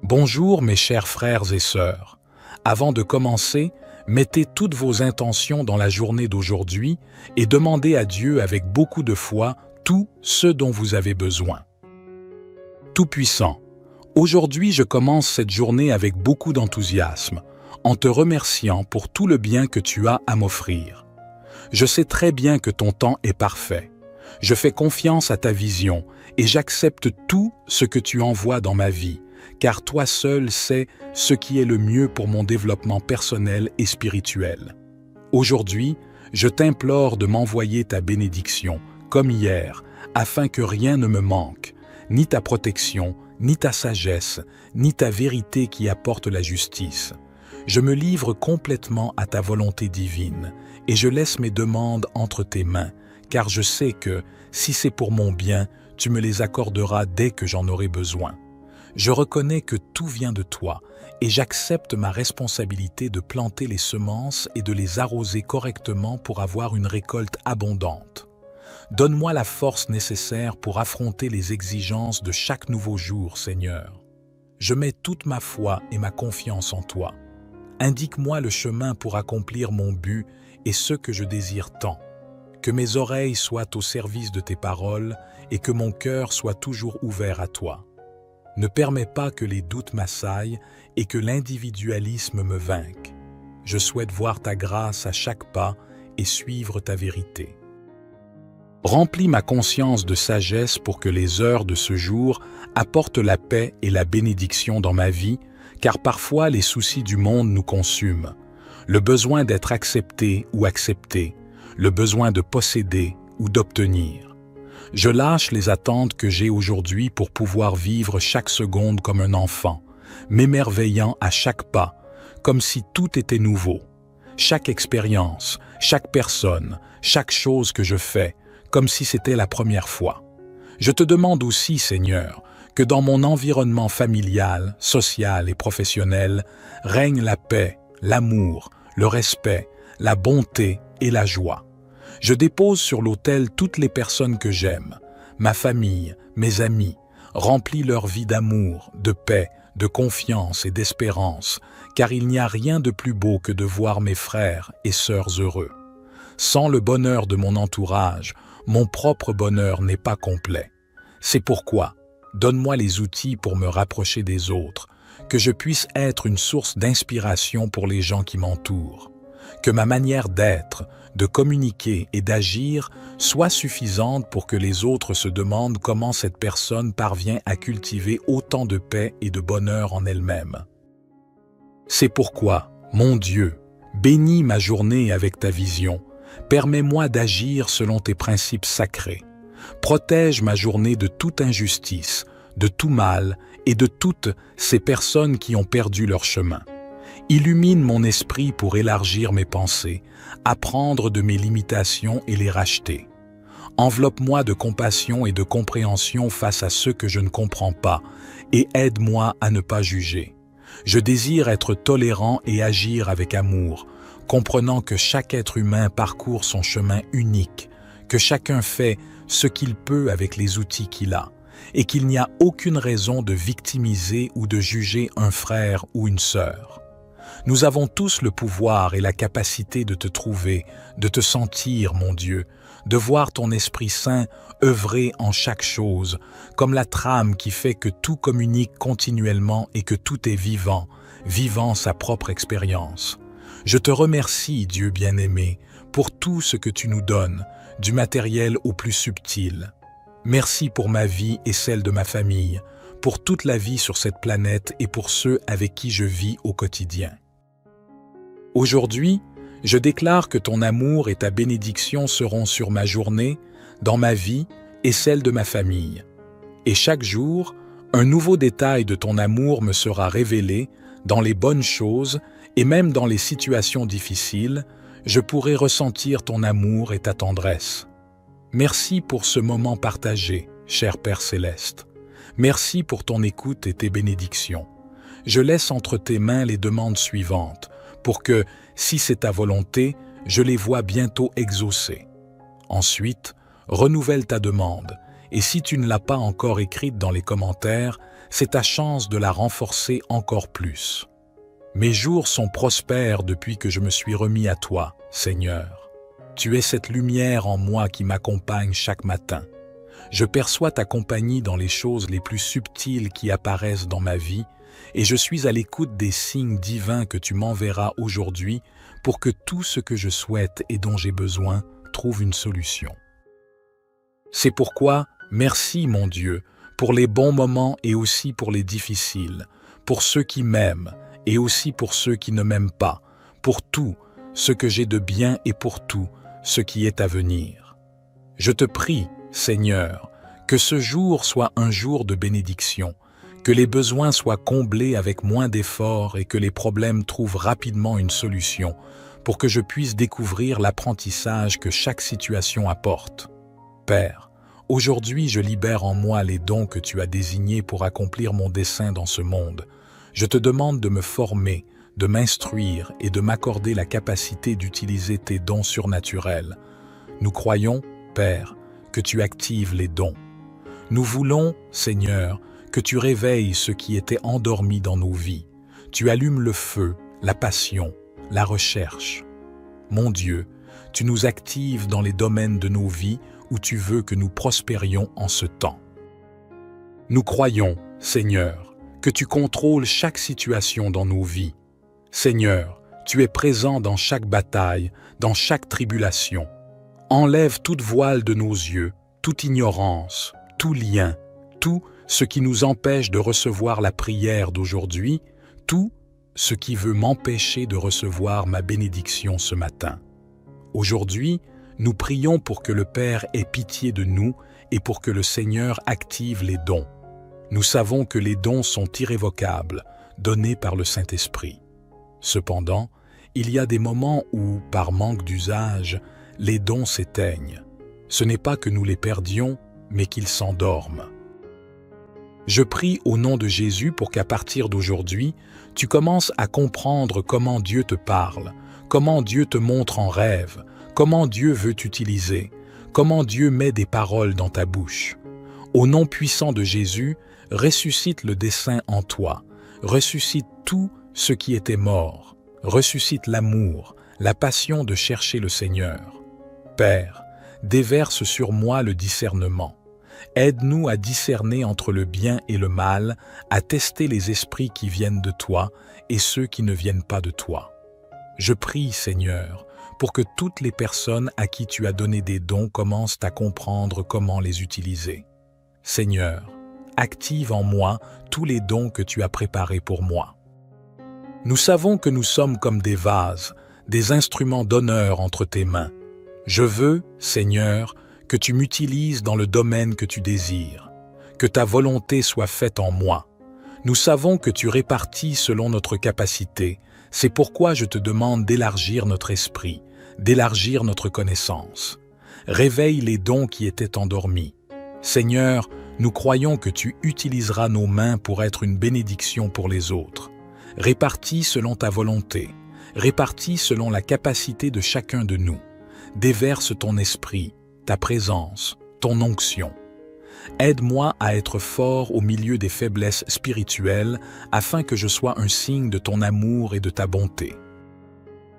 Bonjour mes chers frères et sœurs. Avant de commencer, mettez toutes vos intentions dans la journée d'aujourd'hui et demandez à Dieu avec beaucoup de foi tout ce dont vous avez besoin. Tout-Puissant, aujourd'hui je commence cette journée avec beaucoup d'enthousiasme, en te remerciant pour tout le bien que tu as à m'offrir. Je sais très bien que ton temps est parfait. Je fais confiance à ta vision et j'accepte tout ce que tu envoies dans ma vie, car toi seul sais ce qui est le mieux pour mon développement personnel et spirituel. Aujourd'hui, je t'implore de m'envoyer ta bénédiction, comme hier, afin que rien ne me manque, ni ta protection, ni ta sagesse, ni ta vérité qui apporte la justice. Je me livre complètement à ta volonté divine, et je laisse mes demandes entre tes mains, car je sais que, si c'est pour mon bien, tu me les accorderas dès que j'en aurai besoin. Je reconnais que tout vient de toi, et j'accepte ma responsabilité de planter les semences et de les arroser correctement pour avoir une récolte abondante. Donne-moi la force nécessaire pour affronter les exigences de chaque nouveau jour, Seigneur. Je mets toute ma foi et ma confiance en toi. Indique-moi le chemin pour accomplir mon but et ce que je désire tant. Que mes oreilles soient au service de tes paroles et que mon cœur soit toujours ouvert à toi. Ne permets pas que les doutes m'assaillent et que l'individualisme me vainque. Je souhaite voir ta grâce à chaque pas et suivre ta vérité. Remplis ma conscience de sagesse pour que les heures de ce jour apportent la paix et la bénédiction dans ma vie, car parfois les soucis du monde nous consument. Le besoin d'être accepté ou accepté, le besoin de posséder ou d'obtenir. Je lâche les attentes que j'ai aujourd'hui pour pouvoir vivre chaque seconde comme un enfant, m'émerveillant à chaque pas, comme si tout était nouveau. Chaque expérience, chaque personne, chaque chose que je fais, comme si c'était la première fois. Je te demande aussi, Seigneur, que dans mon environnement familial, social et professionnel, règne la paix, l'amour, le respect, la bonté et la joie. Je dépose sur l'autel toutes les personnes que j'aime, ma famille, mes amis, remplis leur vie d'amour, de paix, de confiance et d'espérance, car il n'y a rien de plus beau que de voir mes frères et sœurs heureux. Sans le bonheur de mon entourage, mon propre bonheur n'est pas complet. C'est pourquoi, donne-moi les outils pour me rapprocher des autres, que je puisse être une source d'inspiration pour les gens qui m'entourent. Que ma manière d'être, de communiquer et d'agir soit suffisante pour que les autres se demandent comment cette personne parvient à cultiver autant de paix et de bonheur en elle-même. C'est pourquoi, mon Dieu, bénis ma journée avec ta vision, permets-moi d'agir selon tes principes sacrés. Protège ma journée de toute injustice, de tout mal et de toutes ces personnes qui ont perdu leur chemin. Illumine mon esprit pour élargir mes pensées, apprendre de mes limitations et les racheter. Enveloppe-moi de compassion et de compréhension face à ceux que je ne comprends pas et aide-moi à ne pas juger. Je désire être tolérant et agir avec amour, comprenant que chaque être humain parcourt son chemin unique, que chacun fait ce qu'il peut avec les outils qu'il a, et qu'il n'y a aucune raison de victimiser ou de juger un frère ou une sœur. Nous avons tous le pouvoir et la capacité de te trouver, de te sentir, mon Dieu, de voir ton Esprit Saint œuvrer en chaque chose, comme la trame qui fait que tout communique continuellement et que tout est vivant, vivant sa propre expérience. Je te remercie, Dieu bien-aimé, pour tout ce que tu nous donnes, du matériel au plus subtil. Merci pour ma vie et celle de ma famille, pour toute la vie sur cette planète et pour ceux avec qui je vis au quotidien. Aujourd'hui, je déclare que ton amour et ta bénédiction seront sur ma journée, dans ma vie et celle de ma famille. Et chaque jour, un nouveau détail de ton amour me sera révélé dans les bonnes choses et même dans les situations difficiles, je pourrai ressentir ton amour et ta tendresse. Merci pour ce moment partagé, cher Père Céleste. Merci pour ton écoute et tes bénédictions. Je laisse entre tes mains les demandes suivantes, pour que, si c'est ta volonté, je les vois bientôt exaucées. Ensuite, renouvelle ta demande, et si tu ne l'as pas encore écrite dans les commentaires, c'est ta chance de la renforcer encore plus. Mes jours sont prospères depuis que je me suis remis à toi, Seigneur. Tu es cette lumière en moi qui m'accompagne chaque matin. Je perçois ta compagnie dans les choses les plus subtiles qui apparaissent dans ma vie et je suis à l'écoute des signes divins que tu m'enverras aujourd'hui pour que tout ce que je souhaite et dont j'ai besoin trouve une solution. C'est pourquoi, merci mon Dieu, pour les bons moments et aussi pour les difficiles, pour ceux qui m'aiment et aussi pour ceux qui ne m'aiment pas, pour tout ce que j'ai de bien et pour tout ce qui est à venir. Je te prie, Seigneur, que ce jour soit un jour de bénédiction, que les besoins soient comblés avec moins d'efforts et que les problèmes trouvent rapidement une solution pour que je puisse découvrir l'apprentissage que chaque situation apporte. Père, aujourd'hui je libère en moi les dons que tu as désignés pour accomplir mon dessein dans ce monde. Je te demande de me former, de m'instruire et de m'accorder la capacité d'utiliser tes dons surnaturels. Nous croyons, Père, que tu actives les dons. Nous voulons, Seigneur, que tu réveilles ce qui était endormi dans nos vies. Tu allumes le feu, la passion, la recherche. Mon Dieu, tu nous actives dans les domaines de nos vies où tu veux que nous prospérions en ce temps. Nous croyons, Seigneur, que tu contrôles chaque situation dans nos vies. Seigneur, tu es présent dans chaque bataille, dans chaque tribulation. Enlève toute voile de nos yeux, toute ignorance, tout lien, tout ce qui nous empêche de recevoir la prière d'aujourd'hui, tout ce qui veut m'empêcher de recevoir ma bénédiction ce matin. Aujourd'hui, nous prions pour que le Père ait pitié de nous et pour que le Seigneur active les dons. Nous savons que les dons sont irrévocables, donnés par le Saint-Esprit. Cependant, il y a des moments où, par manque d'usage, les dons s'éteignent. Ce n'est pas que nous les perdions, mais qu'ils s'endorment. Je prie au nom de Jésus pour qu'à partir d'aujourd'hui, tu commences à comprendre comment Dieu te parle, comment Dieu te montre en rêve, comment Dieu veut t'utiliser, comment Dieu met des paroles dans ta bouche. Au nom puissant de Jésus, ressuscite le dessein en toi, ressuscite tout ce qui était mort, ressuscite l'amour, la passion de chercher le Seigneur. Père, déverse sur moi le discernement. Aide-nous à discerner entre le bien et le mal, à tester les esprits qui viennent de toi et ceux qui ne viennent pas de toi. Je prie, Seigneur, pour que toutes les personnes à qui tu as donné des dons commencent à comprendre comment les utiliser. Seigneur, active en moi tous les dons que tu as préparés pour moi. Nous savons que nous sommes comme des vases, des instruments d'honneur entre tes mains. Je veux, Seigneur, que tu m'utilises dans le domaine que tu désires, que ta volonté soit faite en moi. Nous savons que tu répartis selon notre capacité, c'est pourquoi je te demande d'élargir notre esprit, d'élargir notre connaissance. Réveille les dons qui étaient endormis. Seigneur, nous croyons que tu utiliseras nos mains pour être une bénédiction pour les autres. Répartis selon ta volonté, répartis selon la capacité de chacun de nous. Déverse ton esprit, ta présence, ton onction. Aide-moi à être fort au milieu des faiblesses spirituelles afin que je sois un signe de ton amour et de ta bonté.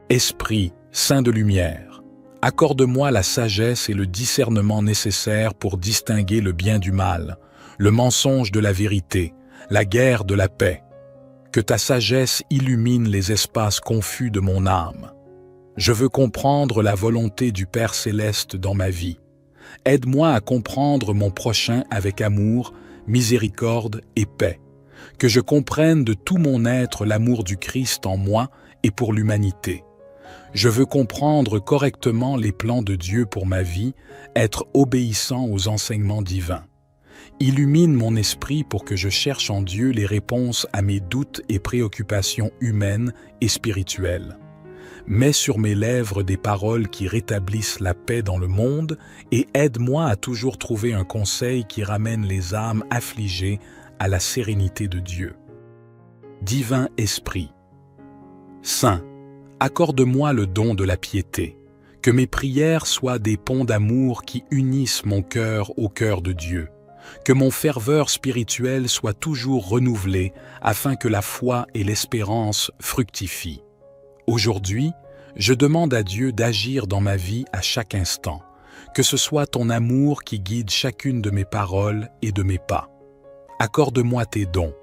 Esprit, Saint de lumière, accorde-moi la sagesse et le discernement nécessaires pour distinguer le bien du mal, le mensonge de la vérité, la guerre de la paix. Que ta sagesse illumine les espaces confus de mon âme. Je veux comprendre la volonté du Père céleste dans ma vie. Aide-moi à comprendre mon prochain avec amour, miséricorde et paix. Que je comprenne de tout mon être l'amour du Christ en moi et pour l'humanité. Je veux comprendre correctement les plans de Dieu pour ma vie, être obéissant aux enseignements divins. Illumine mon esprit pour que je cherche en Dieu les réponses à mes doutes et préoccupations humaines et spirituelles. Mets sur mes lèvres des paroles qui rétablissent la paix dans le monde et aide-moi à toujours trouver un conseil qui ramène les âmes affligées à la sérénité de Dieu. Divin Esprit, Saint, accorde-moi le don de la piété, que mes prières soient des ponts d'amour qui unissent mon cœur au cœur de Dieu. Que mon ferveur spirituelle soit toujours renouvelée afin que la foi et l'espérance fructifient. Aujourd'hui, je demande à Dieu d'agir dans ma vie à chaque instant, que ce soit ton amour qui guide chacune de mes paroles et de mes pas. Accorde-moi tes dons,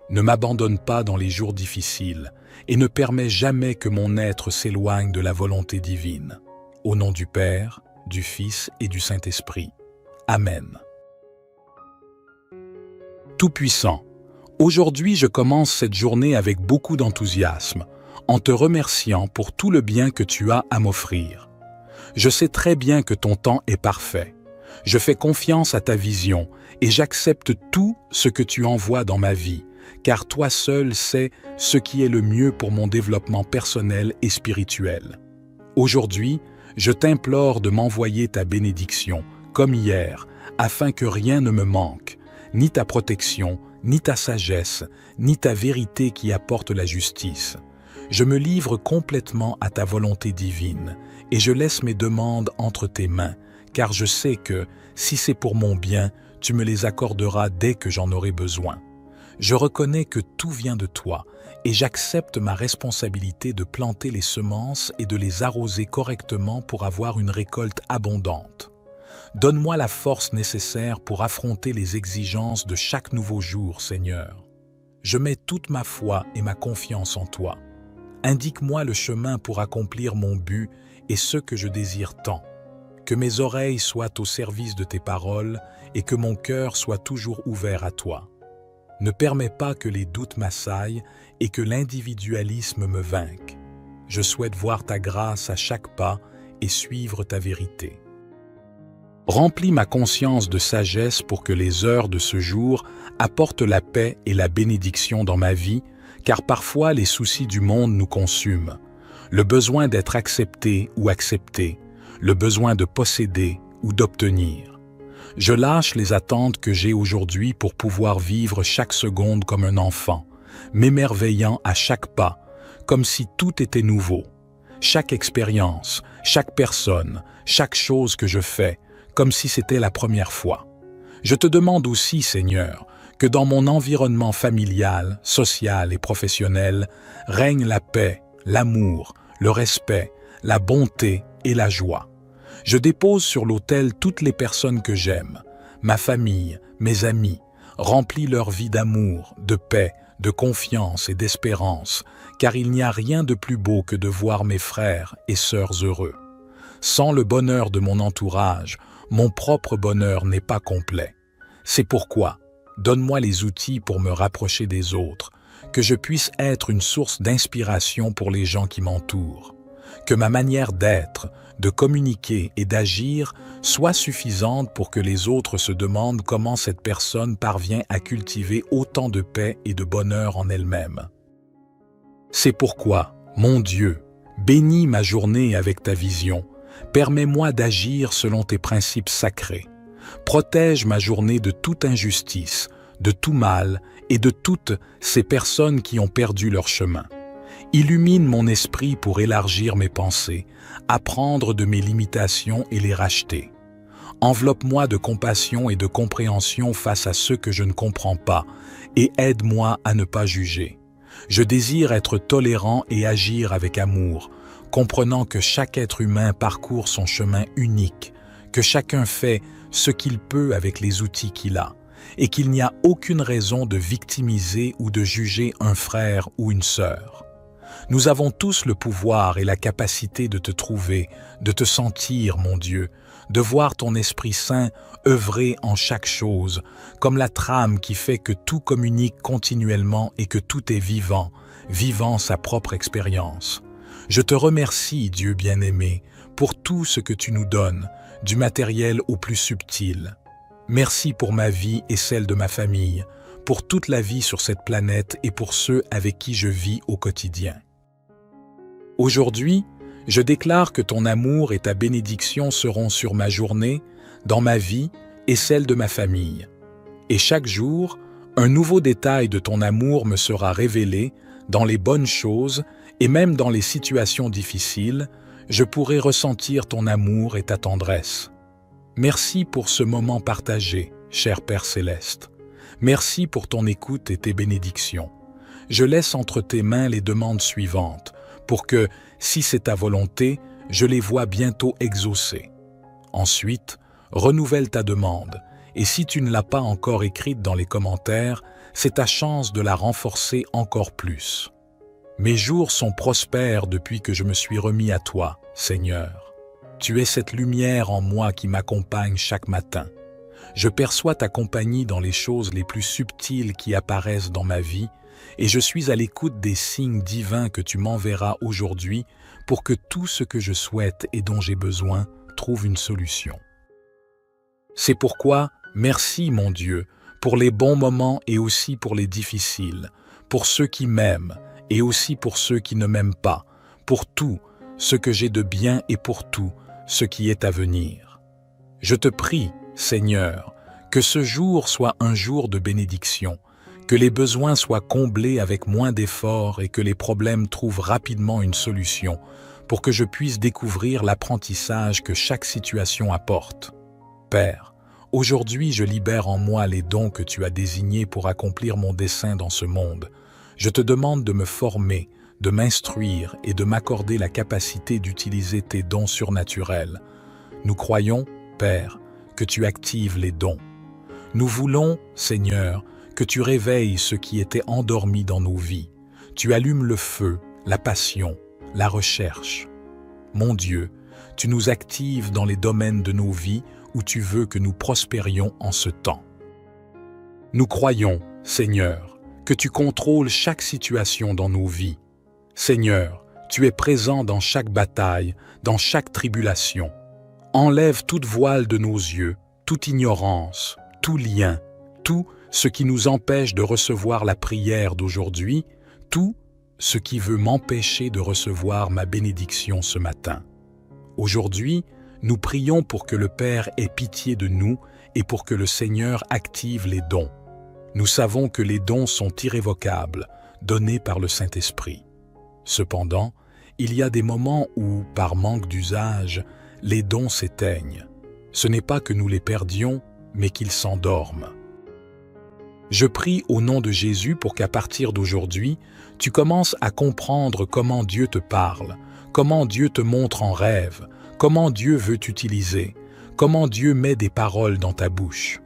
ne m'abandonne pas dans les jours difficiles et ne permets jamais que mon être s'éloigne de la volonté divine. Au nom du Père, du Fils et du Saint-Esprit. Amen. Tout-Puissant, aujourd'hui je commence cette journée avec beaucoup d'enthousiasme, en te remerciant pour tout le bien que tu as à m'offrir. Je sais très bien que ton temps est parfait. Je fais confiance à ta vision et j'accepte tout ce que tu envoies dans ma vie, car toi seul sais ce qui est le mieux pour mon développement personnel et spirituel. Aujourd'hui, je t'implore de m'envoyer ta bénédiction, comme hier, afin que rien ne me manque, ni ta protection, ni ta sagesse, ni ta vérité qui apporte la justice. Je me livre complètement à ta volonté divine et je laisse mes demandes entre tes mains, car je sais que, si c'est pour mon bien, tu me les accorderas dès que j'en aurai besoin. Je reconnais que tout vient de toi et j'accepte ma responsabilité de planter les semences et de les arroser correctement pour avoir une récolte abondante. Donne-moi la force nécessaire pour affronter les exigences de chaque nouveau jour, Seigneur. Je mets toute ma foi et ma confiance en toi. Indique-moi le chemin pour accomplir mon but et ce que je désire tant. Que mes oreilles soient au service de tes paroles et que mon cœur soit toujours ouvert à toi. Ne permets pas que les doutes m'assaillent et que l'individualisme me vainque. Je souhaite voir ta grâce à chaque pas et suivre ta vérité. Remplis ma conscience de sagesse pour que les heures de ce jour apportent la paix et la bénédiction dans ma vie, car parfois les soucis du monde nous consument. Le besoin d'être accepté ou accepté, le besoin de posséder ou d'obtenir. Je lâche les attentes que j'ai aujourd'hui pour pouvoir vivre chaque seconde comme un enfant, m'émerveillant à chaque pas, comme si tout était nouveau. Chaque expérience, chaque personne, chaque chose que je fais, comme si c'était la première fois. Je te demande aussi, Seigneur, que dans mon environnement familial, social et professionnel règne la paix, l'amour, le respect, la bonté et la joie. Je dépose sur l'autel toutes les personnes que j'aime, ma famille, mes amis, remplis leur vie d'amour, de paix, de confiance et d'espérance, car il n'y a rien de plus beau que de voir mes frères et sœurs heureux. Sans le bonheur de mon entourage, mon propre bonheur n'est pas complet. C'est pourquoi, donne-moi les outils pour me rapprocher des autres, que je puisse être une source d'inspiration pour les gens qui m'entourent. Que ma manière d'être, de communiquer et d'agir soit suffisante pour que les autres se demandent comment cette personne parvient à cultiver autant de paix et de bonheur en elle-même. C'est pourquoi, mon Dieu, bénis ma journée avec ta vision, permets-moi d'agir selon tes principes sacrés. Protège ma journée de toute injustice, de tout mal et de toutes ces personnes qui ont perdu leur chemin. Illumine mon esprit pour élargir mes pensées, apprendre de mes limitations et les racheter. Enveloppe-moi de compassion et de compréhension face à ceux que je ne comprends pas et aide-moi à ne pas juger. Je désire être tolérant et agir avec amour, comprenant que chaque être humain parcourt son chemin unique, que chacun fait ce qu'il peut avec les outils qu'il a, et qu'il n'y a aucune raison de victimiser ou de juger un frère ou une sœur. Nous avons tous le pouvoir et la capacité de te trouver, de te sentir, mon Dieu, de voir ton Esprit Saint œuvrer en chaque chose, comme la trame qui fait que tout communique continuellement et que tout est vivant, vivant sa propre expérience. Je te remercie, Dieu bien-aimé, pour tout ce que tu nous donnes, du matériel au plus subtil. Merci pour ma vie et celle de ma famille, pour toute la vie sur cette planète et pour ceux avec qui je vis au quotidien. Aujourd'hui, je déclare que ton amour et ta bénédiction seront sur ma journée, dans ma vie et celle de ma famille. Et chaque jour, un nouveau détail de ton amour me sera révélé dans les bonnes choses et même dans les situations difficiles, je pourrai ressentir ton amour et ta tendresse. Merci pour ce moment partagé, cher Père Céleste. Merci pour ton écoute et tes bénédictions. Je laisse entre tes mains les demandes suivantes, pour que, si c'est ta volonté, je les vois bientôt exaucées. Ensuite, renouvelle ta demande, et si tu ne l'as pas encore écrite dans les commentaires, c'est ta chance de la renforcer encore plus. Mes jours sont prospères depuis que je me suis remis à toi, Seigneur. Tu es cette lumière en moi qui m'accompagne chaque matin. Je perçois ta compagnie dans les choses les plus subtiles qui apparaissent dans ma vie, et je suis à l'écoute des signes divins que tu m'enverras aujourd'hui pour que tout ce que je souhaite et dont j'ai besoin trouve une solution. C'est pourquoi, merci mon Dieu, pour les bons moments et aussi pour les difficiles, pour ceux qui m'aiment et aussi pour ceux qui ne m'aiment pas, pour tout ce que j'ai de bien et pour tout ce qui est à venir. Je te prie, Seigneur, que ce jour soit un jour de bénédiction, que les besoins soient comblés avec moins d'efforts et que les problèmes trouvent rapidement une solution pour que je puisse découvrir l'apprentissage que chaque situation apporte. Père, aujourd'hui je libère en moi les dons que tu as désignés pour accomplir mon dessein dans ce monde. Je te demande de me former, de m'instruire et de m'accorder la capacité d'utiliser tes dons surnaturels. Nous croyons, Père, que tu actives les dons. Nous voulons, Seigneur, que tu réveilles ce qui était endormi dans nos vies. Tu allumes le feu, la passion, la recherche. Mon Dieu, tu nous actives dans les domaines de nos vies où tu veux que nous prospérions en ce temps. Nous croyons, Seigneur, que tu contrôles chaque situation dans nos vies. Seigneur, tu es présent dans chaque bataille, dans chaque tribulation. Enlève toute voile de nos yeux, toute ignorance, tout lien, tout ce qui nous empêche de recevoir la prière d'aujourd'hui, tout ce qui veut m'empêcher de recevoir ma bénédiction ce matin. Aujourd'hui, nous prions pour que le Père ait pitié de nous et pour que le Seigneur active les dons. Nous savons que les dons sont irrévocables, donnés par le Saint-Esprit. Cependant, il y a des moments où, par manque d'usage, les dons s'éteignent. Ce n'est pas que nous les perdions, mais qu'ils s'endorment. Je prie au nom de Jésus pour qu'à partir d'aujourd'hui, tu commences à comprendre comment Dieu te parle, comment Dieu te montre en rêve, comment Dieu veut t'utiliser, comment Dieu met des paroles dans ta bouche.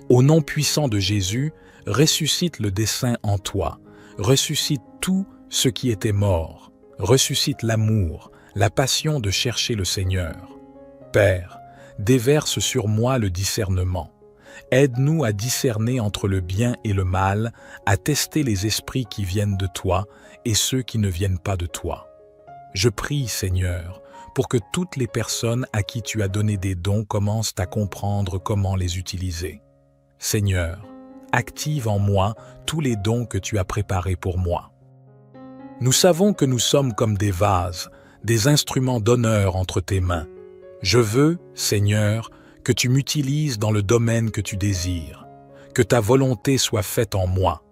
Au nom puissant de Jésus, ressuscite le dessein en toi, ressuscite tout ce qui était mort, ressuscite l'amour, la passion de chercher le Seigneur. Père, déverse sur moi le discernement. Aide-nous à discerner entre le bien et le mal, à tester les esprits qui viennent de toi et ceux qui ne viennent pas de toi. Je prie, Seigneur, pour que toutes les personnes à qui tu as donné des dons commencent à comprendre comment les utiliser. Seigneur, active en moi tous les dons que tu as préparés pour moi. Nous savons que nous sommes comme des vases, des instruments d'honneur entre tes mains. Je veux, Seigneur, que tu m'utilises dans le domaine que tu désires, que ta volonté soit faite en moi.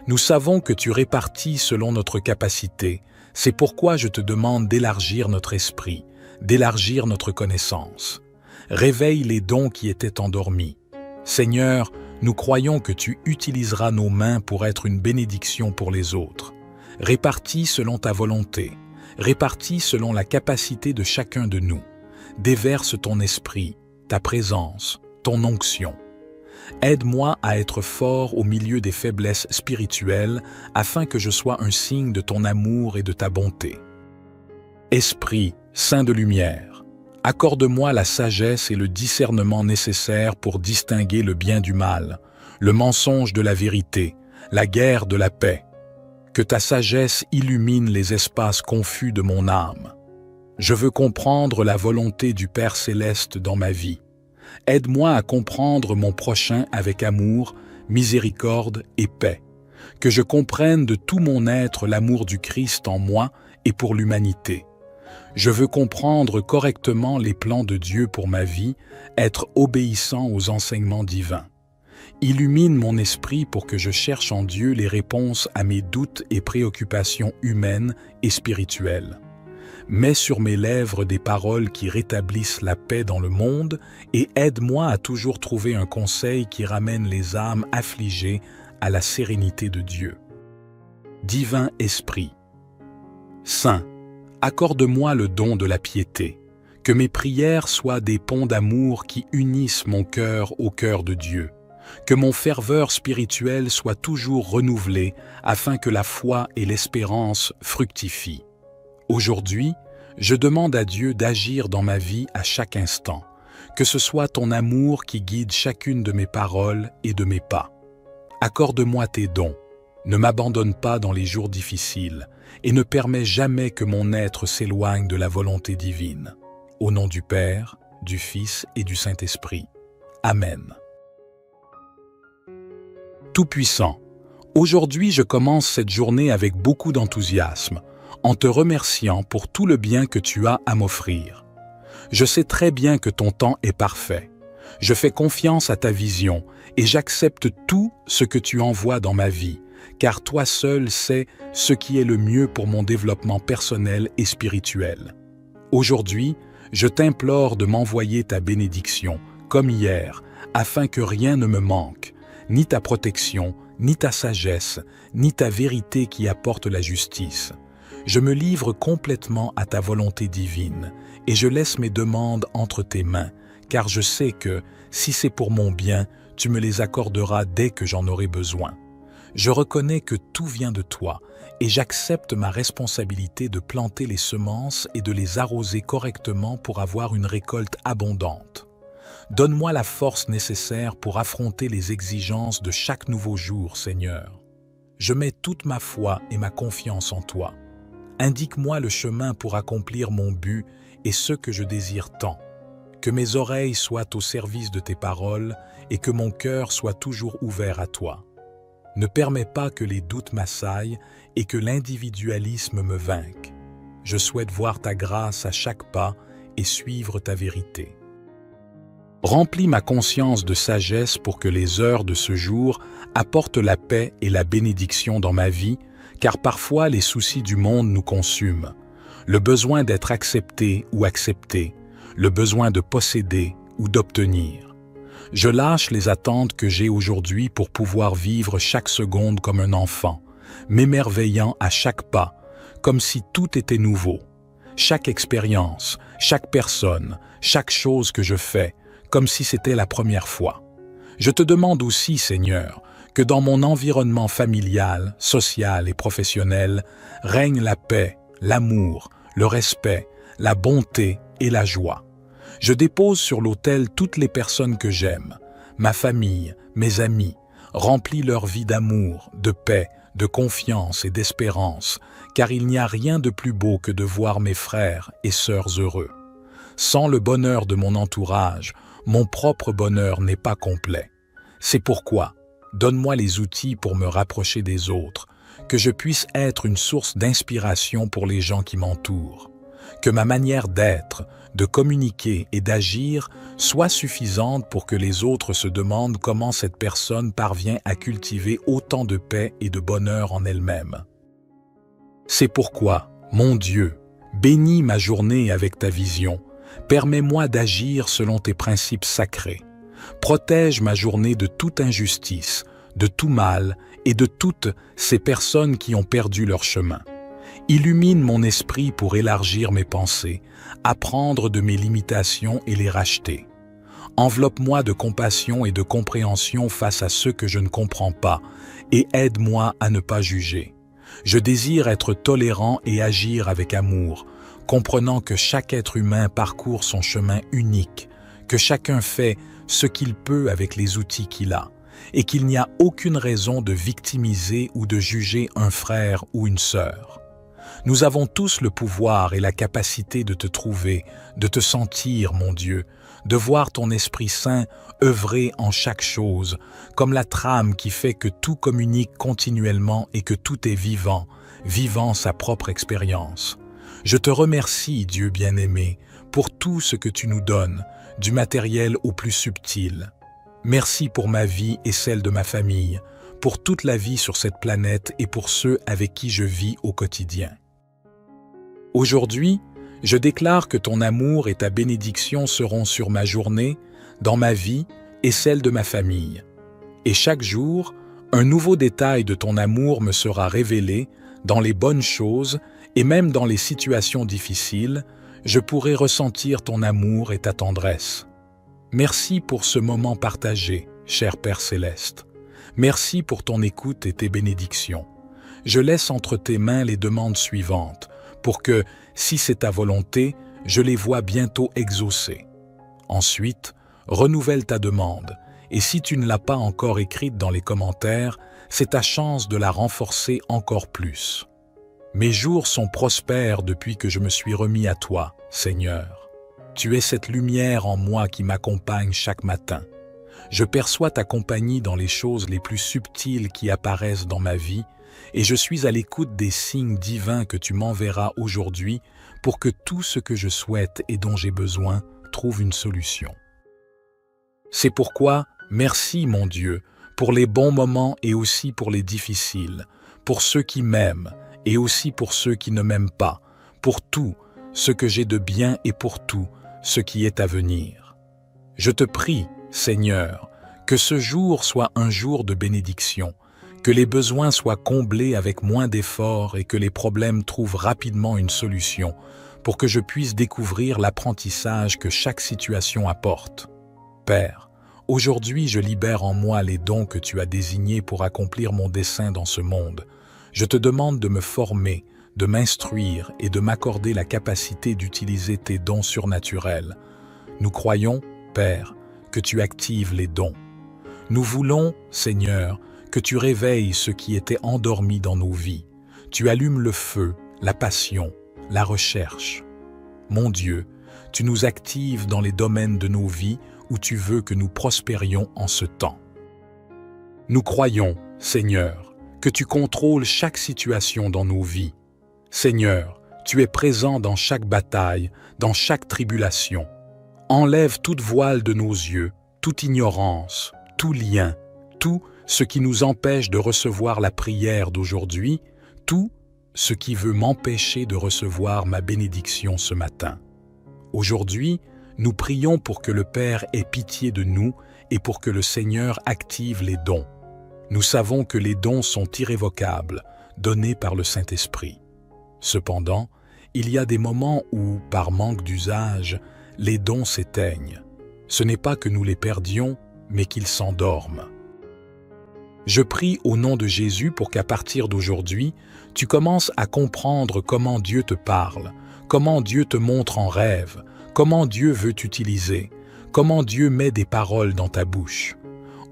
Nous savons que tu répartis selon notre capacité, c'est pourquoi je te demande d'élargir notre esprit, d'élargir notre connaissance. Réveille les dons qui étaient endormis. Seigneur, nous croyons que tu utiliseras nos mains pour être une bénédiction pour les autres. Répartis selon ta volonté, répartis selon la capacité de chacun de nous. Déverse ton esprit, ta présence, ton onction. Aide-moi à être fort au milieu des faiblesses spirituelles afin que je sois un signe de ton amour et de ta bonté. Esprit, Saint de lumière, accorde-moi la sagesse et le discernement nécessaires pour distinguer le bien du mal, le mensonge de la vérité, la guerre de la paix. Que ta sagesse illumine les espaces confus de mon âme. Je veux comprendre la volonté du Père Céleste dans ma vie. Aide-moi à comprendre mon prochain avec amour, miséricorde et paix. Que je comprenne de tout mon être l'amour du Christ en moi et pour l'humanité. Je veux comprendre correctement les plans de Dieu pour ma vie, être obéissant aux enseignements divins. Illumine mon esprit pour que je cherche en Dieu les réponses à mes doutes et préoccupations humaines et spirituelles. Mets sur mes lèvres des paroles qui rétablissent la paix dans le monde et aide-moi à toujours trouver un conseil qui ramène les âmes affligées à la sérénité de Dieu. Divin Esprit, Saint, accorde-moi le don de la piété, que mes prières soient des ponts d'amour qui unissent mon cœur au cœur de Dieu, que mon ferveur spirituelle soit toujours renouvelée afin que la foi et l'espérance fructifient. Aujourd'hui, je demande à Dieu d'agir dans ma vie à chaque instant, que ce soit ton amour qui guide chacune de mes paroles et de mes pas. Accorde-moi tes dons, ne m'abandonne pas dans les jours difficiles et ne permets jamais que mon être s'éloigne de la volonté divine. Au nom du Père, du Fils et du Saint-Esprit. Amen. Tout-Puissant, aujourd'hui je commence cette journée avec beaucoup d'enthousiasme, en te remerciant pour tout le bien que tu as à m'offrir. Je sais très bien que ton temps est parfait. Je fais confiance à ta vision et j'accepte tout ce que tu envoies dans ma vie, car toi seul sais ce qui est le mieux pour mon développement personnel et spirituel. Aujourd'hui, je t'implore de m'envoyer ta bénédiction, comme hier, afin que rien ne me manque, ni ta protection, ni ta sagesse, ni ta vérité qui apporte la justice. Je me livre complètement à ta volonté divine et je laisse mes demandes entre tes mains, car je sais que, si c'est pour mon bien, tu me les accorderas dès que j'en aurai besoin. Je reconnais que tout vient de toi et j'accepte ma responsabilité de planter les semences et de les arroser correctement pour avoir une récolte abondante. Donne-moi la force nécessaire pour affronter les exigences de chaque nouveau jour, Seigneur. Je mets toute ma foi et ma confiance en toi. Indique-moi le chemin pour accomplir mon but et ce que je désire tant. Que mes oreilles soient au service de tes paroles et que mon cœur soit toujours ouvert à toi. Ne permets pas que les doutes m'assaillent et que l'individualisme me vainque. Je souhaite voir ta grâce à chaque pas et suivre ta vérité. Remplis ma conscience de sagesse pour que les heures de ce jour apportent la paix et la bénédiction dans ma vie, car parfois les soucis du monde nous consument. Le besoin d'être accepté ou accepté, le besoin de posséder ou d'obtenir. Je lâche les attentes que j'ai aujourd'hui pour pouvoir vivre chaque seconde comme un enfant, m'émerveillant à chaque pas, comme si tout était nouveau. Chaque expérience, chaque personne, chaque chose que je fais, comme si c'était la première fois. Je te demande aussi, Seigneur, que dans mon environnement familial, social et professionnel, règne la paix, l'amour, le respect, la bonté et la joie. Je dépose sur l'autel toutes les personnes que j'aime, ma famille, mes amis, remplis leur vie d'amour, de paix, de confiance et d'espérance, car il n'y a rien de plus beau que de voir mes frères et sœurs heureux. Sans le bonheur de mon entourage, mon propre bonheur n'est pas complet. C'est pourquoi, donne-moi les outils pour me rapprocher des autres, que je puisse être une source d'inspiration pour les gens qui m'entourent, que ma manière d'être, de communiquer et d'agir soit suffisante pour que les autres se demandent comment cette personne parvient à cultiver autant de paix et de bonheur en elle-même. C'est pourquoi, mon Dieu, bénis ma journée avec ta vision, permets-moi d'agir selon tes principes sacrés. Protège ma journée de toute injustice, de tout mal et de toutes ces personnes qui ont perdu leur chemin. Illumine mon esprit pour élargir mes pensées, apprendre de mes limitations et les racheter. Enveloppe-moi de compassion et de compréhension face à ceux que je ne comprends pas et aide-moi à ne pas juger. Je désire être tolérant et agir avec amour, comprenant que chaque être humain parcourt son chemin unique, que chacun fait ce qu'il peut avec les outils qu'il a, et qu'il n'y a aucune raison de victimiser ou de juger un frère ou une sœur. Nous avons tous le pouvoir et la capacité de te trouver, de te sentir, mon Dieu, de voir ton Esprit Saint œuvrer en chaque chose, comme la trame qui fait que tout communique continuellement et que tout est vivant, vivant sa propre expérience. Je te remercie, Dieu bien-aimé, pour tout ce que tu nous donnes, du matériel au plus subtil. Merci pour ma vie et celle de ma famille, pour toute la vie sur cette planète et pour ceux avec qui je vis au quotidien. Aujourd'hui, je déclare que ton amour et ta bénédiction seront sur ma journée, dans ma vie et celle de ma famille. Et chaque jour, un nouveau détail de ton amour me sera révélé dans les bonnes choses et même dans les situations difficiles, je pourrai ressentir ton amour et ta tendresse. Merci pour ce moment partagé, cher Père Céleste. Merci pour ton écoute et tes bénédictions. Je laisse entre tes mains les demandes suivantes, pour que, si c'est ta volonté, je les vois bientôt exaucées. Ensuite, renouvelle ta demande, et si tu ne l'as pas encore écrite dans les commentaires, c'est ta chance de la renforcer encore plus. Mes jours sont prospères depuis que je me suis remis à toi, Seigneur. Tu es cette lumière en moi qui m'accompagne chaque matin. Je perçois ta compagnie dans les choses les plus subtiles qui apparaissent dans ma vie, et je suis à l'écoute des signes divins que tu m'enverras aujourd'hui pour que tout ce que je souhaite et dont j'ai besoin trouve une solution. C'est pourquoi, merci mon Dieu, pour les bons moments et aussi pour les difficiles, pour ceux qui m'aiment et aussi pour ceux qui ne m'aiment pas, pour tout ce que j'ai de bien et pour tout ce qui est à venir. Je te prie, Seigneur, que ce jour soit un jour de bénédiction, que les besoins soient comblés avec moins d'efforts et que les problèmes trouvent rapidement une solution pour que je puisse découvrir l'apprentissage que chaque situation apporte. Père, aujourd'hui je libère en moi les dons que tu as désignés pour accomplir mon dessein dans ce monde. Je te demande de me former, de m'instruire et de m'accorder la capacité d'utiliser tes dons surnaturels. Nous croyons, Père, que tu actives les dons. Nous voulons, Seigneur, que tu réveilles ce qui était endormi dans nos vies. Tu allumes le feu, la passion, la recherche. Mon Dieu, tu nous actives dans les domaines de nos vies où tu veux que nous prospérions en ce temps. Nous croyons, Seigneur, que tu contrôles chaque situation dans nos vies. Seigneur, tu es présent dans chaque bataille, dans chaque tribulation. Enlève toute voile de nos yeux, toute ignorance, tout lien, tout ce qui nous empêche de recevoir la prière d'aujourd'hui, tout ce qui veut m'empêcher de recevoir ma bénédiction ce matin. Aujourd'hui, nous prions pour que le Père ait pitié de nous et pour que le Seigneur active les dons. Nous savons que les dons sont irrévocables, donnés par le Saint-Esprit. Cependant, il y a des moments où, par manque d'usage, les dons s'éteignent. Ce n'est pas que nous les perdions, mais qu'ils s'endorment. Je prie au nom de Jésus pour qu'à partir d'aujourd'hui, tu commences à comprendre comment Dieu te parle, comment Dieu te montre en rêve, comment Dieu veut t'utiliser, comment Dieu met des paroles dans ta bouche.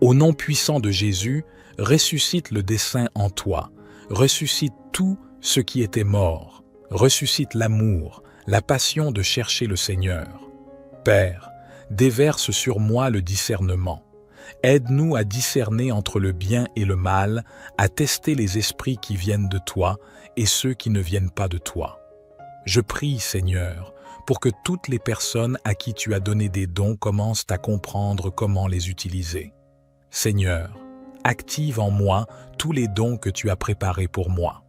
Au nom puissant de Jésus, ressuscite le dessein en toi, ressuscite tout ce qui était mort, ressuscite l'amour, la passion de chercher le Seigneur. Père, déverse sur moi le discernement. Aide-nous à discerner entre le bien et le mal, à tester les esprits qui viennent de toi et ceux qui ne viennent pas de toi. Je prie, Seigneur, pour que toutes les personnes à qui tu as donné des dons commencent à comprendre comment les utiliser. Seigneur, active en moi tous les dons que tu as préparés pour moi.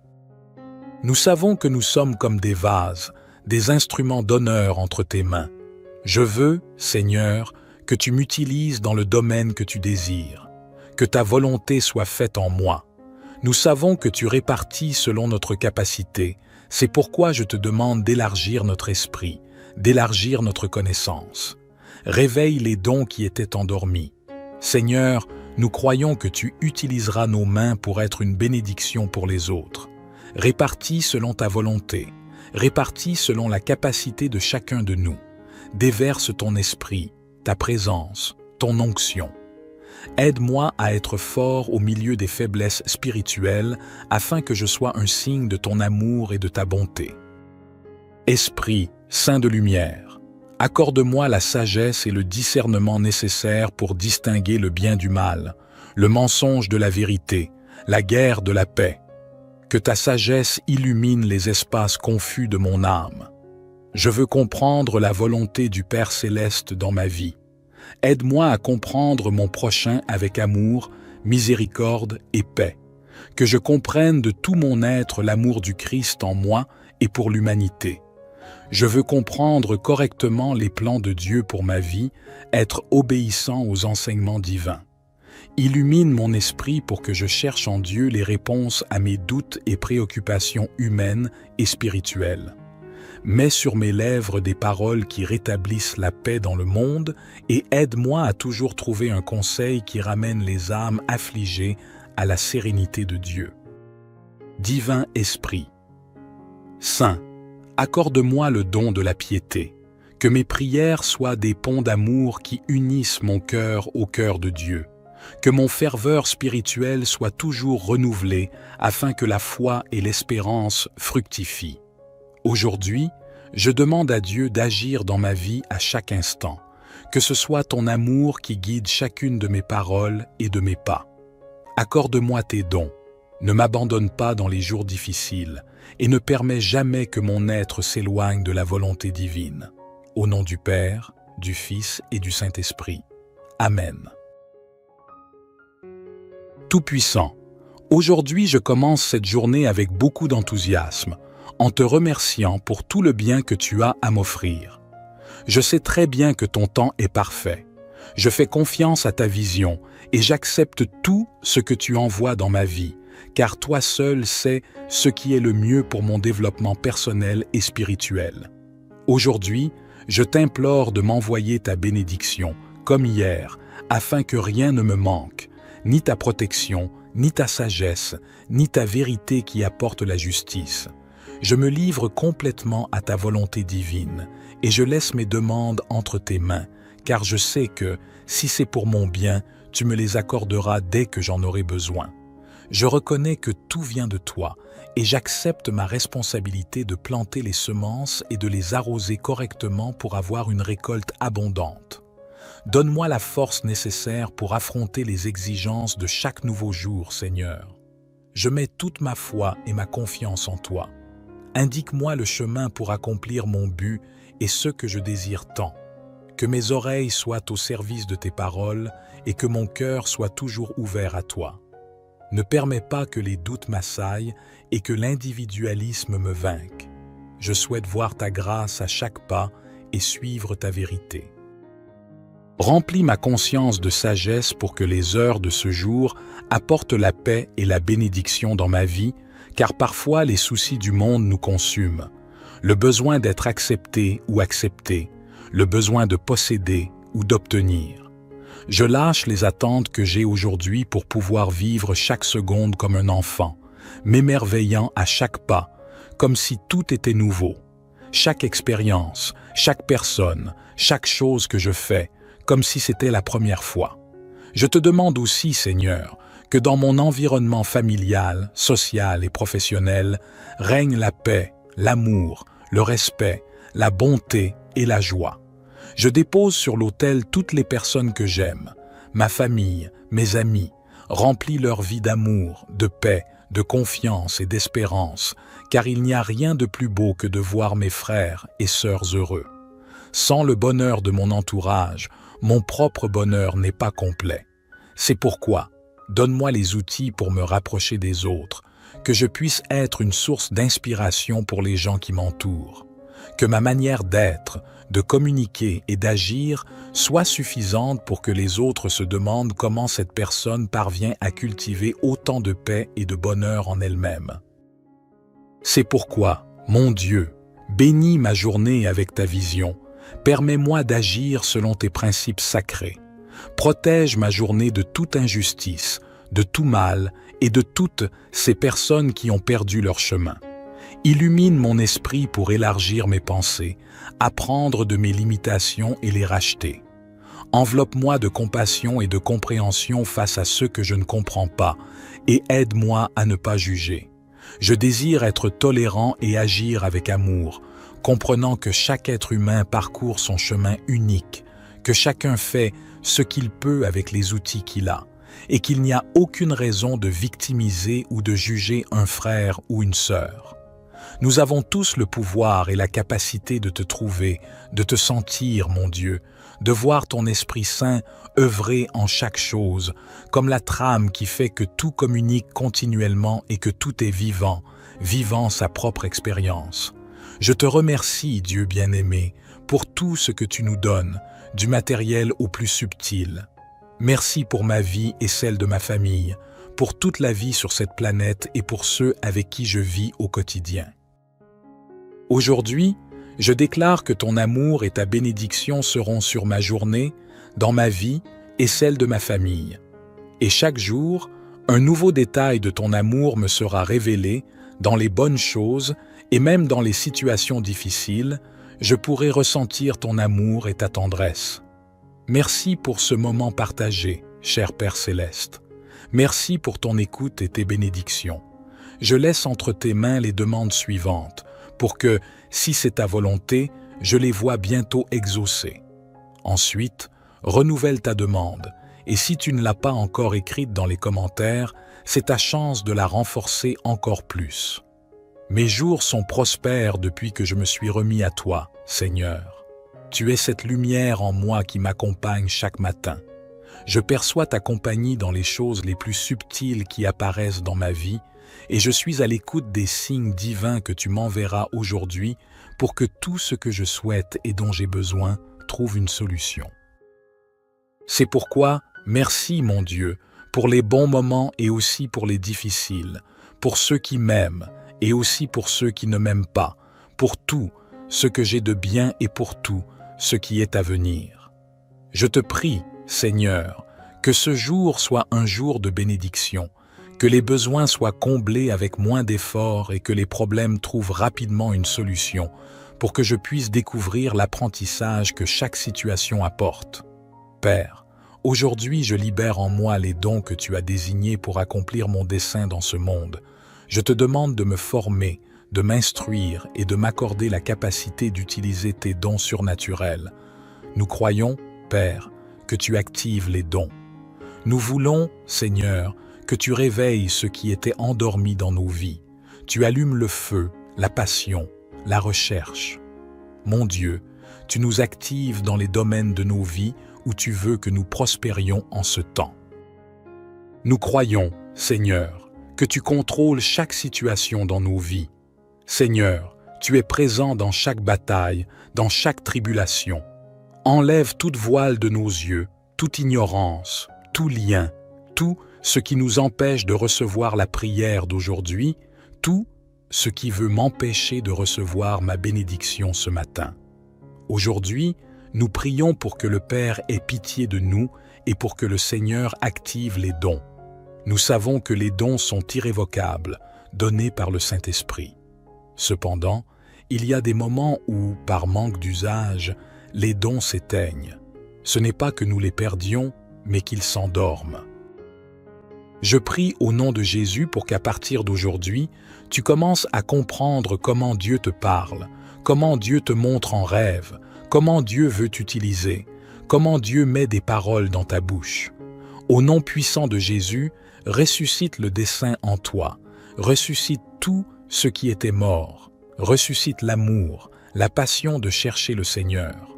Nous savons que nous sommes comme des vases, des instruments d'honneur entre tes mains. Je veux, Seigneur, que tu m'utilises dans le domaine que tu désires, que ta volonté soit faite en moi. Nous savons que tu répartis selon notre capacité, c'est pourquoi je te demande d'élargir notre esprit, d'élargir notre connaissance. Réveille les dons qui étaient endormis. Seigneur, nous croyons que tu utiliseras nos mains pour être une bénédiction pour les autres. Répartis selon ta volonté, répartis selon la capacité de chacun de nous. Déverse ton esprit, ta présence, ton onction. Aide-moi à être fort au milieu des faiblesses spirituelles afin que je sois un signe de ton amour et de ta bonté. Esprit, Saint de lumière, accorde-moi la sagesse et le discernement nécessaires pour distinguer le bien du mal, le mensonge de la vérité, la guerre de la paix. Que ta sagesse illumine les espaces confus de mon âme. Je veux comprendre la volonté du Père Céleste dans ma vie. Aide-moi à comprendre mon prochain avec amour, miséricorde et paix. Que je comprenne de tout mon être l'amour du Christ en moi et pour l'humanité. Je veux comprendre correctement les plans de Dieu pour ma vie, être obéissant aux enseignements divins. Illumine mon esprit pour que je cherche en Dieu les réponses à mes doutes et préoccupations humaines et spirituelles. Mets sur mes lèvres des paroles qui rétablissent la paix dans le monde et aide-moi à toujours trouver un conseil qui ramène les âmes affligées à la sérénité de Dieu. Divin Esprit, Saint, accorde-moi le don de la piété, que mes prières soient des ponts d'amour qui unissent mon cœur au cœur de Dieu, que mon ferveur spirituelle soit toujours renouvelée afin que la foi et l'espérance fructifient. Aujourd'hui, je demande à Dieu d'agir dans ma vie à chaque instant, que ce soit ton amour qui guide chacune de mes paroles et de mes pas. Accorde-moi tes dons, ne m'abandonne pas dans les jours difficiles et ne permets jamais que mon être s'éloigne de la volonté divine. Au nom du Père, du Fils et du Saint-Esprit. Amen. Tout-Puissant, aujourd'hui je commence cette journée avec beaucoup d'enthousiasme, en te remerciant pour tout le bien que tu as à m'offrir. Je sais très bien que ton temps est parfait. Je fais confiance à ta vision et j'accepte tout ce que tu envoies dans ma vie, car toi seul sais ce qui est le mieux pour mon développement personnel et spirituel. Aujourd'hui, je t'implore de m'envoyer ta bénédiction, comme hier, afin que rien ne me manque, ni ta protection, ni ta sagesse, ni ta vérité qui apporte la justice. Je me livre complètement à ta volonté divine et je laisse mes demandes entre tes mains, car je sais que, si c'est pour mon bien, tu me les accorderas dès que j'en aurai besoin. Je reconnais que tout vient de toi et j'accepte ma responsabilité de planter les semences et de les arroser correctement pour avoir une récolte abondante. Donne-moi la force nécessaire pour affronter les exigences de chaque nouveau jour, Seigneur. Je mets toute ma foi et ma confiance en toi. Indique-moi le chemin pour accomplir mon but et ce que je désire tant. Que mes oreilles soient au service de tes paroles et que mon cœur soit toujours ouvert à toi. Ne permets pas que les doutes m'assaillent et que l'individualisme me vainque. Je souhaite voir ta grâce à chaque pas et suivre ta vérité. Remplis ma conscience de sagesse pour que les heures de ce jour apportent la paix et la bénédiction dans ma vie, car parfois les soucis du monde nous consument. Le besoin d'être accepté ou accepté, le besoin de posséder ou d'obtenir. Je lâche les attentes que j'ai aujourd'hui pour pouvoir vivre chaque seconde comme un enfant, m'émerveillant à chaque pas, comme si tout était nouveau. Chaque expérience, chaque personne, chaque chose que je fais, comme si c'était la première fois. Je te demande aussi, Seigneur, que dans mon environnement familial, social et professionnel, règne la paix, l'amour, le respect, la bonté et la joie. Je dépose sur l'autel toutes les personnes que j'aime, ma famille, mes amis, remplis leur vie d'amour, de paix, de confiance et d'espérance, car il n'y a rien de plus beau que de voir mes frères et sœurs heureux. Sans le bonheur de mon entourage, mon propre bonheur n'est pas complet. C'est pourquoi, donne-moi les outils pour me rapprocher des autres, que je puisse être une source d'inspiration pour les gens qui m'entourent, que ma manière d'être, de communiquer et d'agir soit suffisante pour que les autres se demandent comment cette personne parvient à cultiver autant de paix et de bonheur en elle-même. C'est pourquoi, mon Dieu, bénis ma journée avec ta vision, permets-moi d'agir selon tes principes sacrés. Protège ma journée de toute injustice, de tout mal et de toutes ces personnes qui ont perdu leur chemin. Illumine mon esprit pour élargir mes pensées, apprendre de mes limitations et les racheter. Enveloppe-moi de compassion et de compréhension face à ceux que je ne comprends pas et aide-moi à ne pas juger. Je désire être tolérant et agir avec amour, comprenant que chaque être humain parcourt son chemin unique, que chacun fait ce qu'il peut avec les outils qu'il a, et qu'il n'y a aucune raison de victimiser ou de juger un frère ou une sœur. Nous avons tous le pouvoir et la capacité de te trouver, de te sentir, mon Dieu, de voir ton Esprit Saint œuvrer en chaque chose, comme la trame qui fait que tout communique continuellement et que tout est vivant, vivant sa propre expérience. Je te remercie, Dieu bien-aimé, pour tout ce que tu nous donnes, du matériel au plus subtil. Merci pour ma vie et celle de ma famille, pour toute la vie sur cette planète et pour ceux avec qui je vis au quotidien. Aujourd'hui, je déclare que ton amour et ta bénédiction seront sur ma journée, dans ma vie et celle de ma famille. Et chaque jour, un nouveau détail de ton amour me sera révélé dans les bonnes choses et même dans les situations difficiles, je pourrai ressentir ton amour et ta tendresse. Merci pour ce moment partagé, cher Père Céleste. Merci pour ton écoute et tes bénédictions. Je laisse entre tes mains les demandes suivantes, pour que, si c'est ta volonté, je les vois bientôt exaucées. Ensuite, renouvelle ta demande, et si tu ne l'as pas encore écrite dans les commentaires, c'est ta chance de la renforcer encore plus. Mes jours sont prospères depuis que je me suis remis à toi, Seigneur. Tu es cette lumière en moi qui m'accompagne chaque matin. Je perçois ta compagnie dans les choses les plus subtiles qui apparaissent dans ma vie, et je suis à l'écoute des signes divins que tu m'enverras aujourd'hui pour que tout ce que je souhaite et dont j'ai besoin trouve une solution. C'est pourquoi, merci mon Dieu, pour les bons moments et aussi pour les difficiles, pour ceux qui m'aiment et aussi pour ceux qui ne m'aiment pas, pour tout ce que j'ai de bien et pour tout ce qui est à venir. Je te prie, Seigneur, que ce jour soit un jour de bénédiction, que les besoins soient comblés avec moins d'efforts et que les problèmes trouvent rapidement une solution pour que je puisse découvrir l'apprentissage que chaque situation apporte. Père, aujourd'hui je libère en moi les dons que tu as désignés pour accomplir mon dessein dans ce monde. Je te demande de me former, de m'instruire et de m'accorder la capacité d'utiliser tes dons surnaturels. Nous croyons, Père, que tu actives les dons. Nous voulons, Seigneur, que tu réveilles ce qui était endormi dans nos vies. Tu allumes le feu, la passion, la recherche. Mon Dieu, tu nous actives dans les domaines de nos vies où tu veux que nous prospérions en ce temps. Nous croyons, Seigneur, que tu contrôles chaque situation dans nos vies. Seigneur, tu es présent dans chaque bataille, dans chaque tribulation. Enlève toute voile de nos yeux, toute ignorance, tout lien, tout ce qui nous empêche de recevoir la prière d'aujourd'hui, tout ce qui veut m'empêcher de recevoir ma bénédiction ce matin. Aujourd'hui, nous prions pour que le Père ait pitié de nous et pour que le Seigneur active les dons. Nous savons que les dons sont irrévocables, donnés par le Saint-Esprit. Cependant, il y a des moments où, par manque d'usage, les dons s'éteignent. Ce n'est pas que nous les perdions, mais qu'ils s'endorment. Je prie au nom de Jésus pour qu'à partir d'aujourd'hui, tu commences à comprendre comment Dieu te parle, comment Dieu te montre en rêve, comment Dieu veut t'utiliser, comment Dieu met des paroles dans ta bouche. Au nom puissant de Jésus, ressuscite le dessein en toi, ressuscite tout ce qui était mort, ressuscite l'amour, la passion de chercher le Seigneur.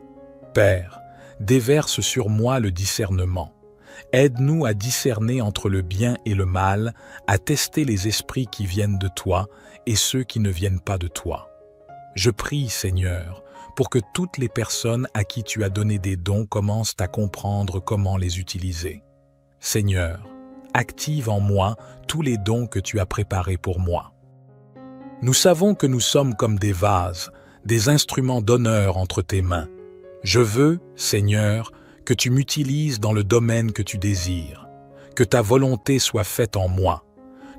Père, déverse sur moi le discernement. Aide-nous à discerner entre le bien et le mal, à tester les esprits qui viennent de toi et ceux qui ne viennent pas de toi. Je prie, Seigneur, pour que toutes les personnes à qui tu as donné des dons commencent à comprendre comment les utiliser. Seigneur, active en moi tous les dons que tu as préparés pour moi. Nous savons que nous sommes comme des vases, des instruments d'honneur entre tes mains. Je veux, Seigneur, que tu m'utilises dans le domaine que tu désires, que ta volonté soit faite en moi.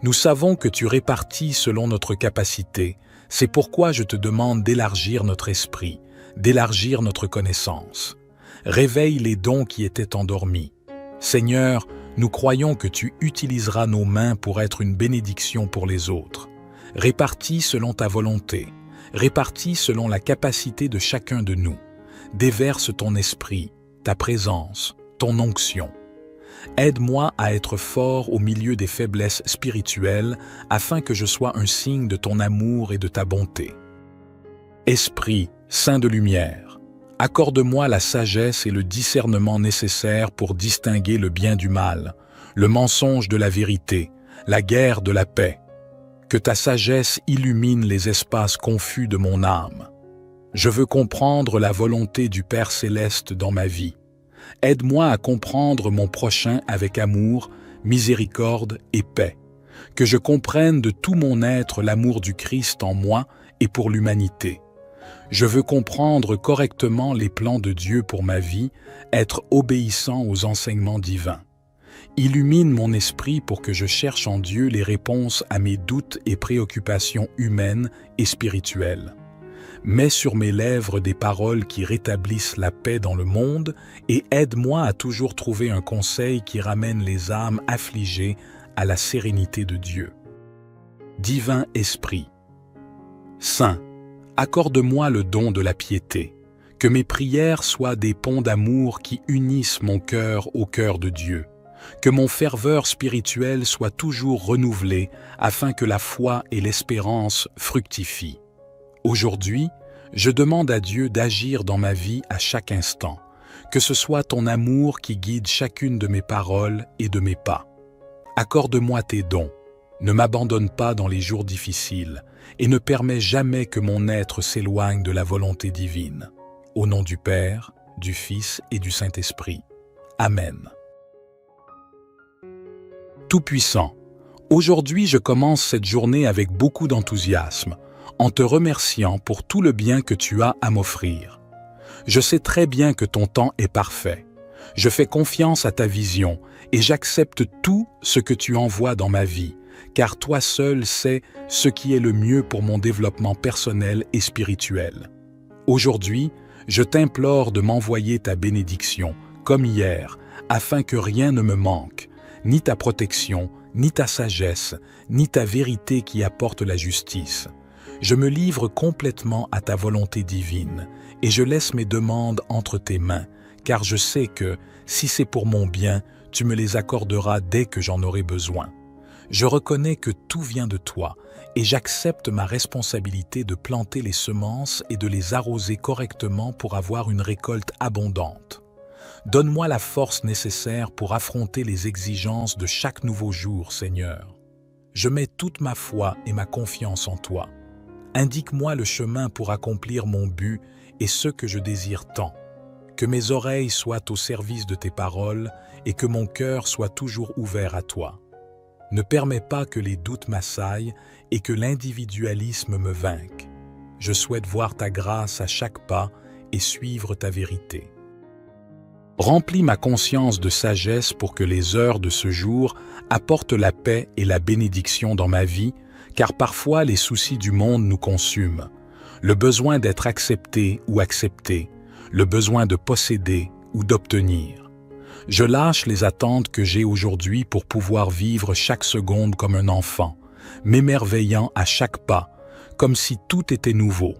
Nous savons que tu répartis selon notre capacité, c'est pourquoi je te demande d'élargir notre esprit, d'élargir notre connaissance. Réveille les dons qui étaient endormis. Seigneur, nous croyons que tu utiliseras nos mains pour être une bénédiction pour les autres. Répartis selon ta volonté, répartis selon la capacité de chacun de nous. Déverse ton esprit, ta présence, ton onction. Aide-moi à être fort au milieu des faiblesses spirituelles afin que je sois un signe de ton amour et de ta bonté. Esprit, Saint de lumière, accorde-moi la sagesse et le discernement nécessaires pour distinguer le bien du mal, le mensonge de la vérité, la guerre de la paix. Que ta sagesse illumine les espaces confus de mon âme. Je veux comprendre la volonté du Père céleste dans ma vie. Aide-moi à comprendre mon prochain avec amour, miséricorde et paix. Que je comprenne de tout mon être l'amour du Christ en moi et pour l'humanité. Je veux comprendre correctement les plans de Dieu pour ma vie, être obéissant aux enseignements divins. Illumine mon esprit pour que je cherche en Dieu les réponses à mes doutes et préoccupations humaines et spirituelles. Mets sur mes lèvres des paroles qui rétablissent la paix dans le monde et aide-moi à toujours trouver un conseil qui ramène les âmes affligées à la sérénité de Dieu. Divin Esprit, Saint, accorde-moi le don de la piété, que mes prières soient des ponts d'amour qui unissent mon cœur au cœur de Dieu, que mon ferveur spirituelle soit toujours renouvelée afin que la foi et l'espérance fructifient. Aujourd'hui, je demande à Dieu d'agir dans ma vie à chaque instant, que ce soit ton amour qui guide chacune de mes paroles et de mes pas. Accorde-moi tes dons, ne m'abandonne pas dans les jours difficiles et ne permets jamais que mon être s'éloigne de la volonté divine. Au nom du Père, du Fils et du Saint-Esprit. Amen. Tout-Puissant, aujourd'hui je commence cette journée avec beaucoup d'enthousiasme, en te remerciant pour tout le bien que tu as à m'offrir. Je sais très bien que ton temps est parfait. Je fais confiance à ta vision et j'accepte tout ce que tu envoies dans ma vie, car toi seul sais ce qui est le mieux pour mon développement personnel et spirituel. Aujourd'hui, je t'implore de m'envoyer ta bénédiction, comme hier, afin que rien ne me manque, ni ta protection, ni ta sagesse, ni ta vérité qui apporte la justice. Je me livre complètement à ta volonté divine et je laisse mes demandes entre tes mains, car je sais que, si c'est pour mon bien, tu me les accorderas dès que j'en aurai besoin. Je reconnais que tout vient de toi et j'accepte ma responsabilité de planter les semences et de les arroser correctement pour avoir une récolte abondante. Donne-moi la force nécessaire pour affronter les exigences de chaque nouveau jour, Seigneur. Je mets toute ma foi et ma confiance en toi. Indique-moi le chemin pour accomplir mon but et ce que je désire tant. Que mes oreilles soient au service de tes paroles et que mon cœur soit toujours ouvert à toi. Ne permets pas que les doutes m'assaillent et que l'individualisme me vainque. Je souhaite voir ta grâce à chaque pas et suivre ta vérité. Remplis ma conscience de sagesse pour que les heures de ce jour apportent la paix et la bénédiction dans ma vie, car parfois les soucis du monde nous consument. Le besoin d'être accepté ou accepté, le besoin de posséder ou d'obtenir. Je lâche les attentes que j'ai aujourd'hui pour pouvoir vivre chaque seconde comme un enfant, m'émerveillant à chaque pas, comme si tout était nouveau.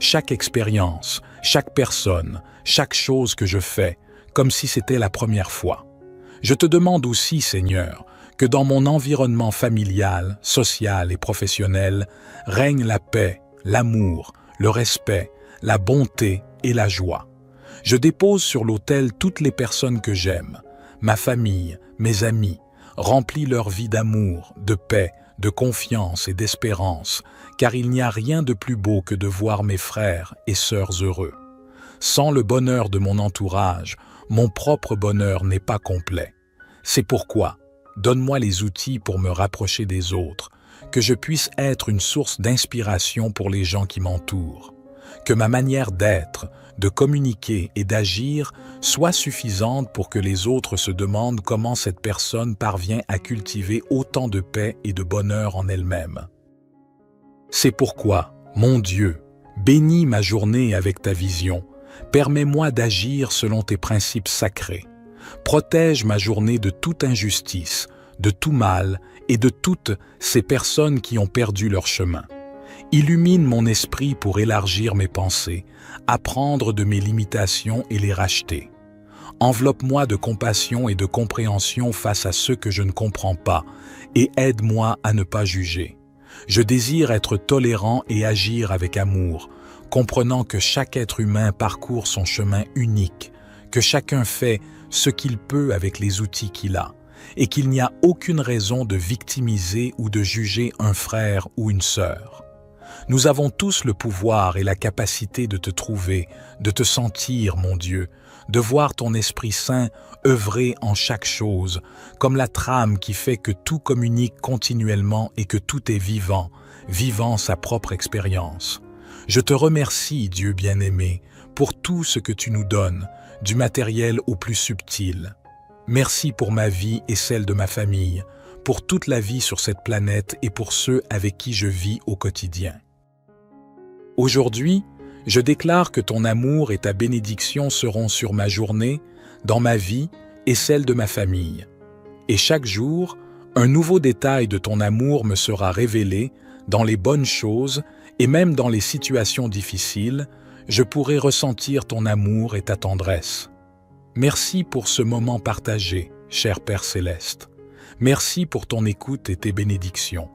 Chaque expérience, chaque personne, chaque chose que je fais, comme si c'était la première fois. Je te demande aussi, Seigneur, que dans mon environnement familial, social et professionnel règne la paix, l'amour, le respect, la bonté et la joie. Je dépose sur l'autel toutes les personnes que j'aime, ma famille, mes amis, remplis leur vie d'amour, de paix, de confiance et d'espérance, car il n'y a rien de plus beau que de voir mes frères et sœurs heureux. Sans le bonheur de mon entourage, mon propre bonheur n'est pas complet. C'est pourquoi, donne-moi les outils pour me rapprocher des autres, que je puisse être une source d'inspiration pour les gens qui m'entourent. Que ma manière d'être, de communiquer et d'agir soit suffisante pour que les autres se demandent comment cette personne parvient à cultiver autant de paix et de bonheur en elle-même. C'est pourquoi, mon Dieu, bénis ma journée avec ta vision, permets-moi d'agir selon tes principes sacrés. Protège ma journée de toute injustice, de tout mal et de toutes ces personnes qui ont perdu leur chemin. Illumine mon esprit pour élargir mes pensées, apprendre de mes limitations et les racheter. Enveloppe-moi de compassion et de compréhension face à ceux que je ne comprends pas et aide-moi à ne pas juger. Je désire être tolérant et agir avec amour, comprenant que chaque être humain parcourt son chemin unique, que chacun fait ce qu'il peut avec les outils qu'il a, et qu'il n'y a aucune raison de victimiser ou de juger un frère ou une sœur. Nous avons tous le pouvoir et la capacité de te trouver, de te sentir, mon Dieu, de voir ton Esprit Saint œuvrer en chaque chose, comme la trame qui fait que tout communique continuellement et que tout est vivant, vivant sa propre expérience. Je te remercie, Dieu bien-aimé, pour tout ce que tu nous donnes, du matériel au plus subtil. Merci pour ma vie et celle de ma famille, pour toute la vie sur cette planète et pour ceux avec qui je vis au quotidien. Aujourd'hui, je déclare que ton amour et ta bénédiction seront sur ma journée, dans ma vie et celle de ma famille. Et chaque jour, un nouveau détail de ton amour me sera révélé dans les bonnes choses et même dans les situations difficiles, je pourrai ressentir ton amour et ta tendresse. Merci pour ce moment partagé, cher Père Céleste. Merci pour ton écoute et tes bénédictions.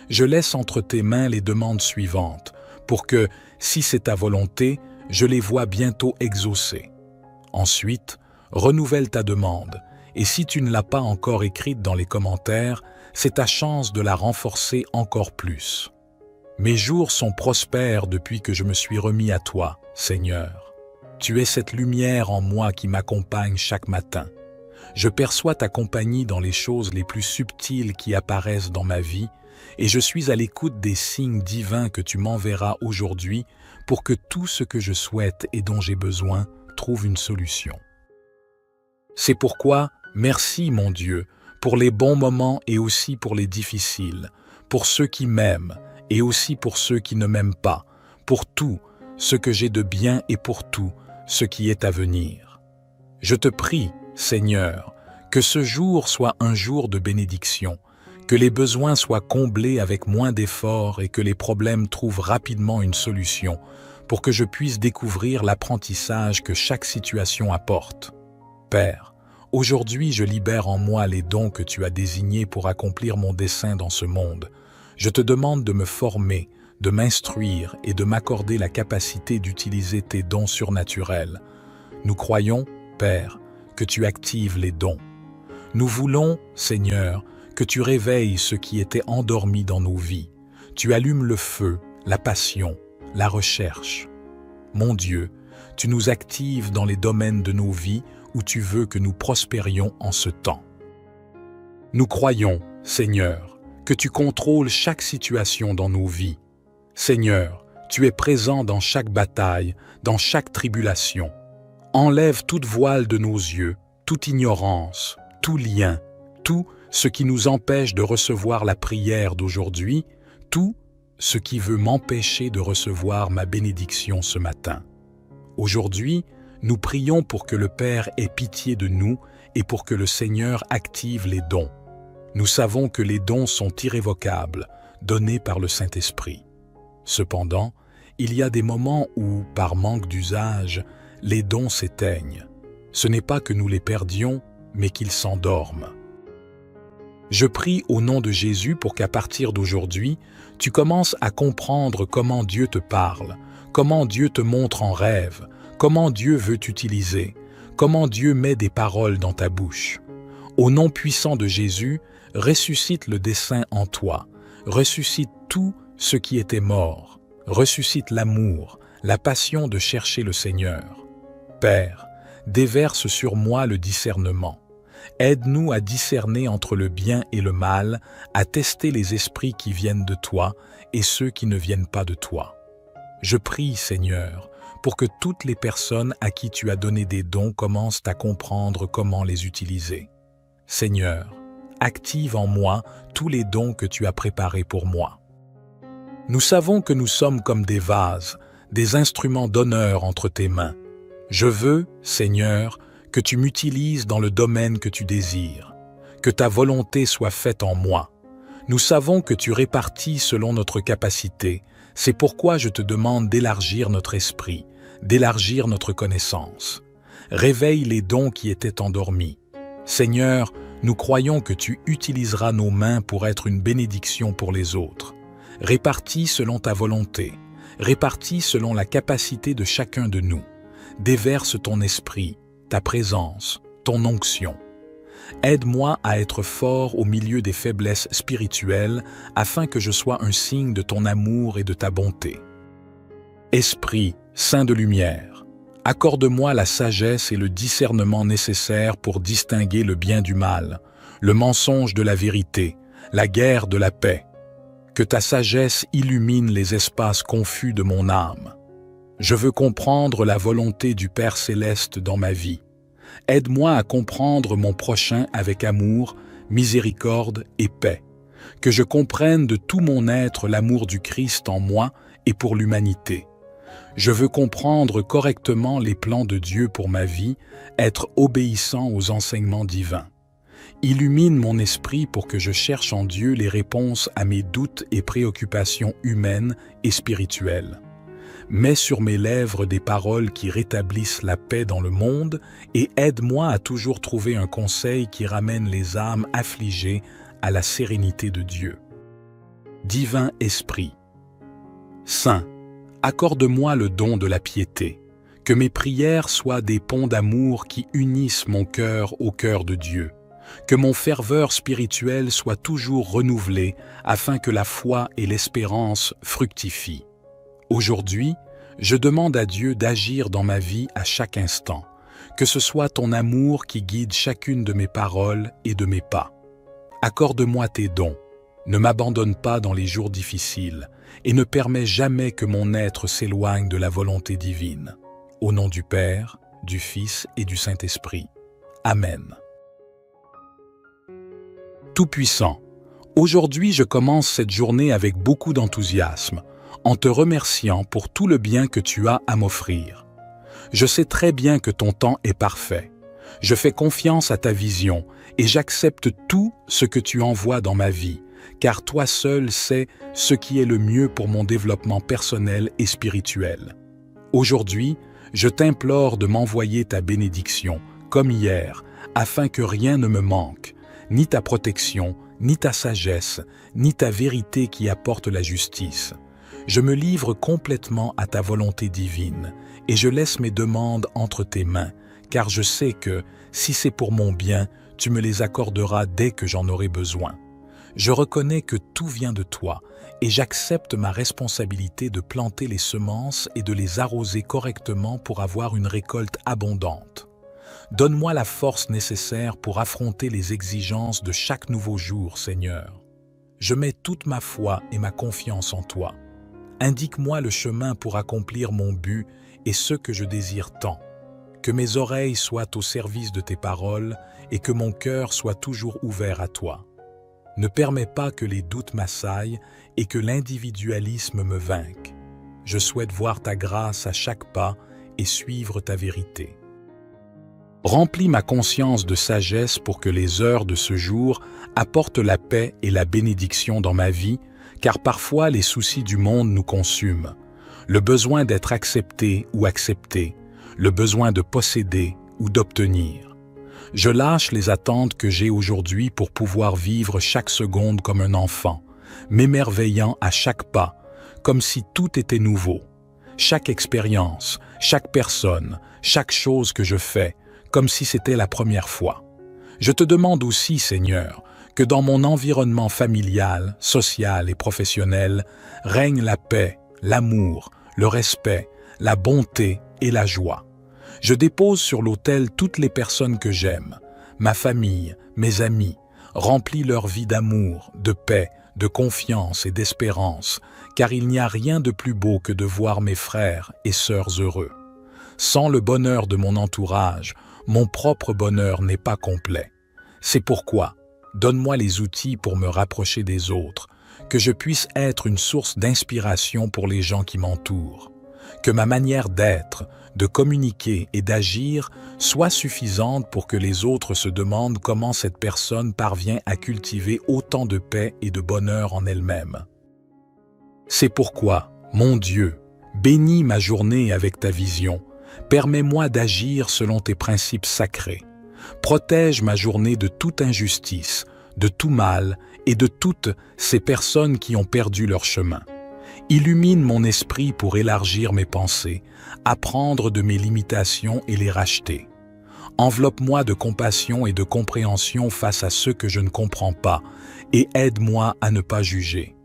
Je laisse entre tes mains les demandes suivantes, pour que, si c'est ta volonté, je les vois bientôt exaucées. Ensuite, renouvelle ta demande, et si tu ne l'as pas encore écrite dans les commentaires, c'est ta chance de la renforcer encore plus. Mes jours sont prospères depuis que je me suis remis à toi, Seigneur. Tu es cette lumière en moi qui m'accompagne chaque matin. Je perçois ta compagnie dans les choses les plus subtiles qui apparaissent dans ma vie, et je suis à l'écoute des signes divins que tu m'enverras aujourd'hui pour que tout ce que je souhaite et dont j'ai besoin trouve une solution. C'est pourquoi, merci mon Dieu, pour les bons moments et aussi pour les difficiles, pour ceux qui m'aiment et aussi pour ceux qui ne m'aiment pas, pour tout ce que j'ai de bien et pour tout ce qui est à venir. Je te prie, Seigneur, que ce jour soit un jour de bénédiction, que les besoins soient comblés avec moins d'efforts et que les problèmes trouvent rapidement une solution pour que je puisse découvrir l'apprentissage que chaque situation apporte. Père, aujourd'hui je libère en moi les dons que tu as désignés pour accomplir mon dessein dans ce monde. Je te demande de me former, de m'instruire et de m'accorder la capacité d'utiliser tes dons surnaturels. Nous croyons, Père, que tu actives les dons. Nous voulons, Seigneur, que tu réveilles ce qui était endormi dans nos vies. Tu allumes le feu, la passion, la recherche. Mon Dieu, tu nous actives dans les domaines de nos vies où tu veux que nous prospérions en ce temps. Nous croyons, Seigneur, que tu contrôles chaque situation dans nos vies. Seigneur, tu es présent dans chaque bataille, dans chaque tribulation. Enlève toute voile de nos yeux, toute ignorance, tout lien, tout ce qui nous empêche de recevoir la prière d'aujourd'hui, tout ce qui veut m'empêcher de recevoir ma bénédiction ce matin. Aujourd'hui, nous prions pour que le Père ait pitié de nous et pour que le Seigneur active les dons. Nous savons que les dons sont irrévocables, donnés par le Saint-Esprit. Cependant, il y a des moments où, par manque d'usage, les dons s'éteignent. Ce n'est pas que nous les perdions, mais qu'ils s'endorment. Je prie au nom de Jésus pour qu'à partir d'aujourd'hui, tu commences à comprendre comment Dieu te parle, comment Dieu te montre en rêve, comment Dieu veut t'utiliser, comment Dieu met des paroles dans ta bouche. Au nom puissant de Jésus, ressuscite le dessein en toi, ressuscite tout ce qui était mort, ressuscite l'amour, la passion de chercher le Seigneur. Père, déverse sur moi le discernement. Aide-nous à discerner entre le bien et le mal, à tester les esprits qui viennent de toi et ceux qui ne viennent pas de toi. Je prie, Seigneur, pour que toutes les personnes à qui tu as donné des dons commencent à comprendre comment les utiliser. Seigneur, active en moi tous les dons que tu as préparés pour moi. Nous savons que nous sommes comme des vases, des instruments d'honneur entre tes mains. Je veux, Seigneur, que tu m'utilises dans le domaine que tu désires, que ta volonté soit faite en moi. Nous savons que tu répartis selon notre capacité, c'est pourquoi je te demande d'élargir notre esprit, d'élargir notre connaissance. Réveille les dons qui étaient endormis. Seigneur, nous croyons que tu utiliseras nos mains pour être une bénédiction pour les autres. Répartis selon ta volonté, répartis selon la capacité de chacun de nous. Déverse ton esprit, ta présence, ton onction. Aide-moi à être fort au milieu des faiblesses spirituelles afin que je sois un signe de ton amour et de ta bonté. Esprit Saint de lumière, accorde-moi la sagesse et le discernement nécessaires pour distinguer le bien du mal, le mensonge de la vérité, la guerre de la paix. Que ta sagesse illumine les espaces confus de mon âme. Je veux comprendre la volonté du Père céleste dans ma vie. Aide-moi à comprendre mon prochain avec amour, miséricorde et paix. Que je comprenne de tout mon être l'amour du Christ en moi et pour l'humanité. Je veux comprendre correctement les plans de Dieu pour ma vie, être obéissant aux enseignements divins. Illumine mon esprit pour que je cherche en Dieu les réponses à mes doutes et préoccupations humaines et spirituelles. Mets sur mes lèvres des paroles qui rétablissent la paix dans le monde et aide-moi à toujours trouver un conseil qui ramène les âmes affligées à la sérénité de Dieu. Divin Esprit, Saint, accorde-moi le don de la piété, que mes prières soient des ponts d'amour qui unissent mon cœur au cœur de Dieu, que mon ferveur spirituelle soit toujours renouvelée afin que la foi et l'espérance fructifient. Aujourd'hui, je demande à Dieu d'agir dans ma vie à chaque instant, que ce soit ton amour qui guide chacune de mes paroles et de mes pas. Accorde-moi tes dons, ne m'abandonne pas dans les jours difficiles et ne permets jamais que mon être s'éloigne de la volonté divine. Au nom du Père, du Fils et du Saint-Esprit. Amen. Tout-Puissant, aujourd'hui je commence cette journée avec beaucoup d'enthousiasme, en te remerciant pour tout le bien que tu as à m'offrir. Je sais très bien que ton temps est parfait. Je fais confiance à ta vision et j'accepte tout ce que tu envoies dans ma vie, car toi seul sais ce qui est le mieux pour mon développement personnel et spirituel. Aujourd'hui, je t'implore de m'envoyer ta bénédiction, comme hier, afin que rien ne me manque, ni ta protection, ni ta sagesse, ni ta vérité qui apporte la justice. Je me livre complètement à ta volonté divine et je laisse mes demandes entre tes mains, car je sais que, si c'est pour mon bien, tu me les accorderas dès que j'en aurai besoin. Je reconnais que tout vient de toi et j'accepte ma responsabilité de planter les semences et de les arroser correctement pour avoir une récolte abondante. Donne-moi la force nécessaire pour affronter les exigences de chaque nouveau jour, Seigneur. Je mets toute ma foi et ma confiance en toi. Indique-moi le chemin pour accomplir mon but et ce que je désire tant. Que mes oreilles soient au service de tes paroles et que mon cœur soit toujours ouvert à toi. Ne permets pas que les doutes m'assaillent et que l'individualisme me vainque. Je souhaite voir ta grâce à chaque pas et suivre ta vérité. Remplis ma conscience de sagesse pour que les heures de ce jour apportent la paix et la bénédiction dans ma vie, car parfois les soucis du monde nous consument. Le besoin d'être accepté ou accepté, le besoin de posséder ou d'obtenir. Je lâche les attentes que j'ai aujourd'hui pour pouvoir vivre chaque seconde comme un enfant, m'émerveillant à chaque pas, comme si tout était nouveau. Chaque expérience, chaque personne, chaque chose que je fais, comme si c'était la première fois. Je te demande aussi, Seigneur, que dans mon environnement familial, social et professionnel, règne la paix, l'amour, le respect, la bonté et la joie. Je dépose sur l'autel toutes les personnes que j'aime, ma famille, mes amis, remplis leur vie d'amour, de paix, de confiance et d'espérance, car il n'y a rien de plus beau que de voir mes frères et sœurs heureux. Sans le bonheur de mon entourage, mon propre bonheur n'est pas complet. C'est pourquoi, donne-moi les outils pour me rapprocher des autres, que je puisse être une source d'inspiration pour les gens qui m'entourent. Que ma manière d'être, de communiquer et d'agir soit suffisante pour que les autres se demandent comment cette personne parvient à cultiver autant de paix et de bonheur en elle-même. C'est pourquoi, mon Dieu, bénis ma journée avec ta vision, permets-moi d'agir selon tes principes sacrés. Protège ma journée de toute injustice, de tout mal et de toutes ces personnes qui ont perdu leur chemin. Illumine mon esprit pour élargir mes pensées, apprendre de mes limitations et les racheter. Enveloppe-moi de compassion et de compréhension face à ceux que je ne comprends pas, et aide-moi à ne pas juger.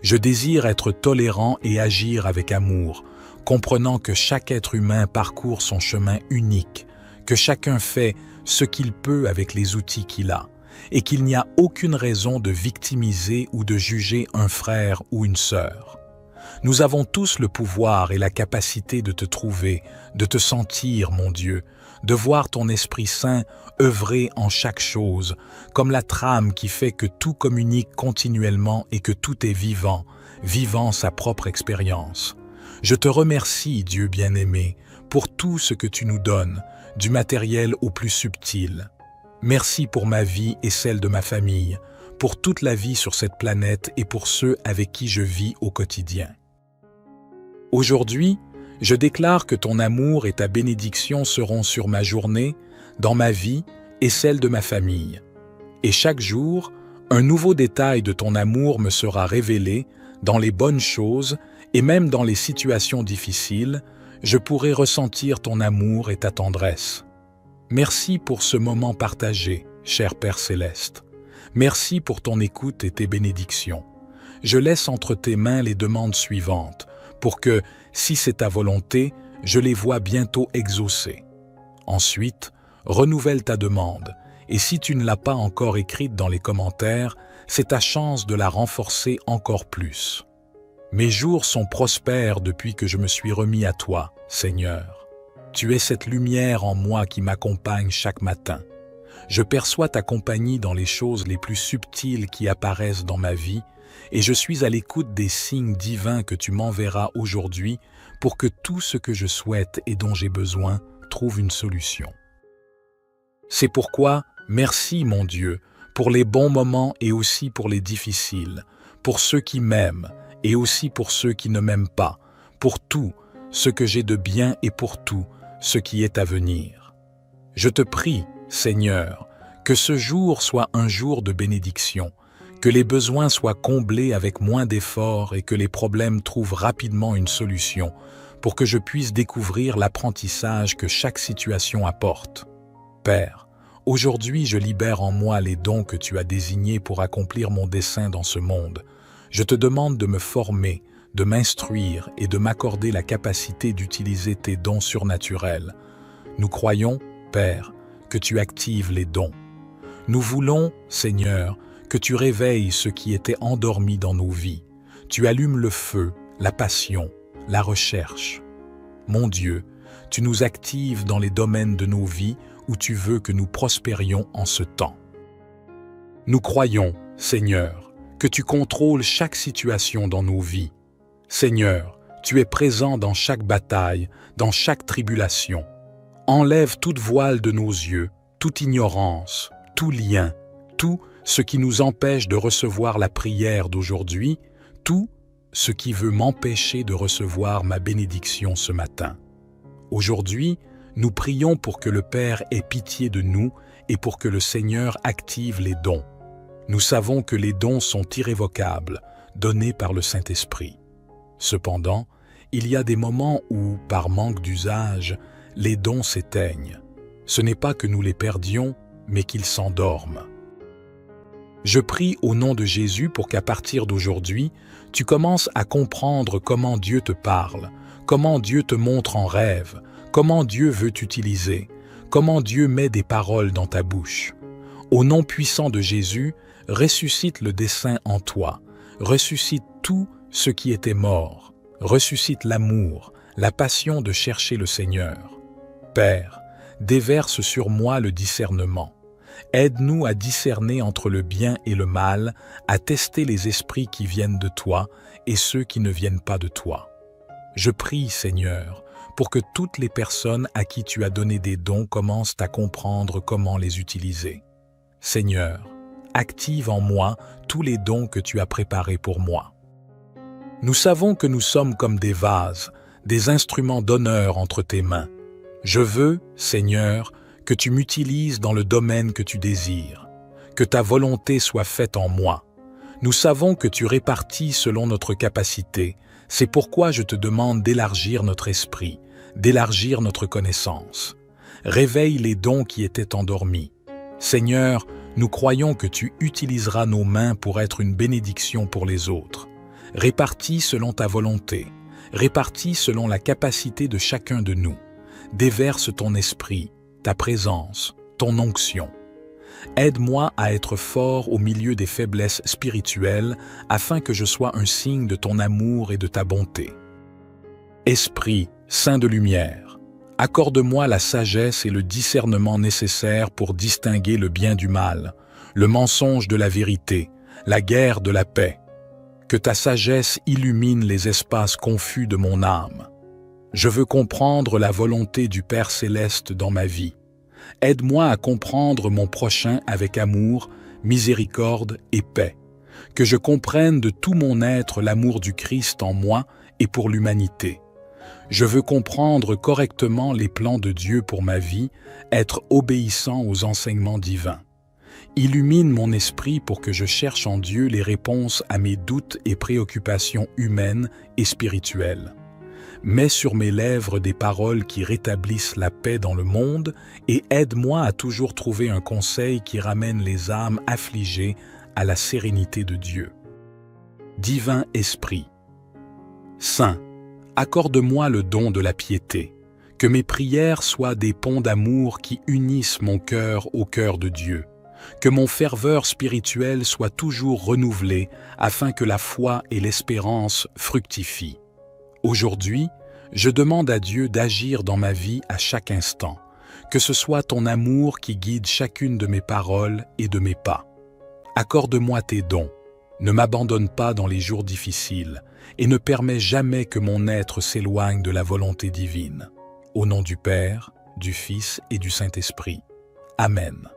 Je désire être tolérant et agir avec amour, comprenant que chaque être humain parcourt son chemin unique, que chacun fait ce qu'il peut avec les outils qu'il a, et qu'il n'y a aucune raison de victimiser ou de juger un frère ou une sœur. Nous avons tous le pouvoir et la capacité de te trouver, de te sentir, mon Dieu, de voir ton Esprit Saint œuvrer en chaque chose, comme la trame qui fait que tout communique continuellement et que tout est vivant, vivant sa propre expérience. Je te remercie, Dieu bien-aimé, pour tout ce que tu nous donnes, du matériel au plus subtil. Merci pour ma vie et celle de ma famille, pour toute la vie sur cette planète et pour ceux avec qui je vis au quotidien. Aujourd'hui, je déclare que ton amour et ta bénédiction seront sur ma journée, dans ma vie et celle de ma famille. Et chaque jour, un nouveau détail de ton amour me sera révélé dans les bonnes choses et même dans les situations difficiles, je pourrai ressentir ton amour et ta tendresse. Merci pour ce moment partagé, cher Père Céleste. Merci pour ton écoute et tes bénédictions. Je laisse entre tes mains les demandes suivantes, pour que, si c'est ta volonté, je les vois bientôt exaucées. Ensuite, renouvelle ta demande, et si tu ne l'as pas encore écrite dans les commentaires, c'est ta chance de la renforcer encore plus. Mes jours sont prospères depuis que je me suis remis à toi, Seigneur. Tu es cette lumière en moi qui m'accompagne chaque matin. Je perçois ta compagnie dans les choses les plus subtiles qui apparaissent dans ma vie, et je suis à l'écoute des signes divins que tu m'enverras aujourd'hui pour que tout ce que je souhaite et dont j'ai besoin trouve une solution. C'est pourquoi, merci mon Dieu, pour les bons moments et aussi pour les difficiles, pour ceux qui m'aiment et aussi pour ceux qui ne m'aiment pas, pour tout ce que j'ai de bien et pour tout ce qui est à venir. Je te prie, Seigneur, que ce jour soit un jour de bénédiction, que les besoins soient comblés avec moins d'efforts et que les problèmes trouvent rapidement une solution pour que je puisse découvrir l'apprentissage que chaque situation apporte. Père, aujourd'hui je libère en moi les dons que tu as désignés pour accomplir mon dessein dans ce monde. Je te demande de me former, de m'instruire et de m'accorder la capacité d'utiliser tes dons surnaturels. Nous croyons, Père, que tu actives les dons. Nous voulons, Seigneur, que tu réveilles ce qui était endormi dans nos vies. Tu allumes le feu, la passion, la recherche. Mon Dieu, tu nous actives dans les domaines de nos vies où tu veux que nous prospérions en ce temps. Nous croyons, Seigneur, que tu contrôles chaque situation dans nos vies. Seigneur, tu es présent dans chaque bataille, dans chaque tribulation. Enlève toute voile de nos yeux, toute ignorance, tout lien, tout ce qui nous empêche de recevoir la prière d'aujourd'hui, tout ce qui veut m'empêcher de recevoir ma bénédiction ce matin. Aujourd'hui, nous prions pour que le Père ait pitié de nous et pour que le Seigneur active les dons. Nous savons que les dons sont irrévocables, donnés par le Saint-Esprit. Cependant, il y a des moments où, par manque d'usage, les dons s'éteignent. Ce n'est pas que nous les perdions, mais qu'ils s'endorment. Je prie au nom de Jésus pour qu'à partir d'aujourd'hui, tu commences à comprendre comment Dieu te parle, comment Dieu te montre en rêve, comment Dieu veut t'utiliser, comment Dieu met des paroles dans ta bouche. Au nom puissant de Jésus, ressuscite le dessein en toi, ressuscite tout ce qui était mort, ressuscite l'amour, la passion de chercher le Seigneur. Père, déverse sur moi le discernement. Aide-nous à discerner entre le bien et le mal, à tester les esprits qui viennent de toi et ceux qui ne viennent pas de toi. Je prie, Seigneur, pour que toutes les personnes à qui tu as donné des dons commencent à comprendre comment les utiliser. Seigneur, active en moi tous les dons que tu as préparés pour moi. Nous savons que nous sommes comme des vases, des instruments d'honneur entre tes mains. Je veux, Seigneur, que tu m'utilises dans le domaine que tu désires, que ta volonté soit faite en moi. Nous savons que tu répartis selon notre capacité, c'est pourquoi je te demande d'élargir notre esprit, d'élargir notre connaissance. Réveille les dons qui étaient endormis. Seigneur, nous croyons que tu utiliseras nos mains pour être une bénédiction pour les autres. Répartis selon ta volonté, répartis selon la capacité de chacun de nous. Déverse ton esprit, ta présence, ton onction. Aide-moi à être fort au milieu des faiblesses spirituelles afin que je sois un signe de ton amour et de ta bonté. Esprit, Saint de lumière, accorde-moi la sagesse et le discernement nécessaires pour distinguer le bien du mal, le mensonge de la vérité, la guerre de la paix. Que ta sagesse illumine les espaces confus de mon âme. Je veux comprendre la volonté du Père céleste dans ma vie. Aide-moi à comprendre mon prochain avec amour, miséricorde et paix. Que je comprenne de tout mon être l'amour du Christ en moi et pour l'humanité. Je veux comprendre correctement les plans de Dieu pour ma vie, être obéissant aux enseignements divins. Illumine mon esprit pour que je cherche en Dieu les réponses à mes doutes et préoccupations humaines et spirituelles. Mets sur mes lèvres des paroles qui rétablissent la paix dans le monde et aide-moi à toujours trouver un conseil qui ramène les âmes affligées à la sérénité de Dieu. Divin Esprit, Saint, accorde-moi le don de la piété, que mes prières soient des ponts d'amour qui unissent mon cœur au cœur de Dieu, que mon ferveur spirituelle soit toujours renouvelée afin que la foi et l'espérance fructifient. Aujourd'hui, je demande à Dieu d'agir dans ma vie à chaque instant, que ce soit ton amour qui guide chacune de mes paroles et de mes pas. Accorde-moi tes dons, ne m'abandonne pas dans les jours difficiles et ne permets jamais que mon être s'éloigne de la volonté divine. Au nom du Père, du Fils et du Saint-Esprit. Amen.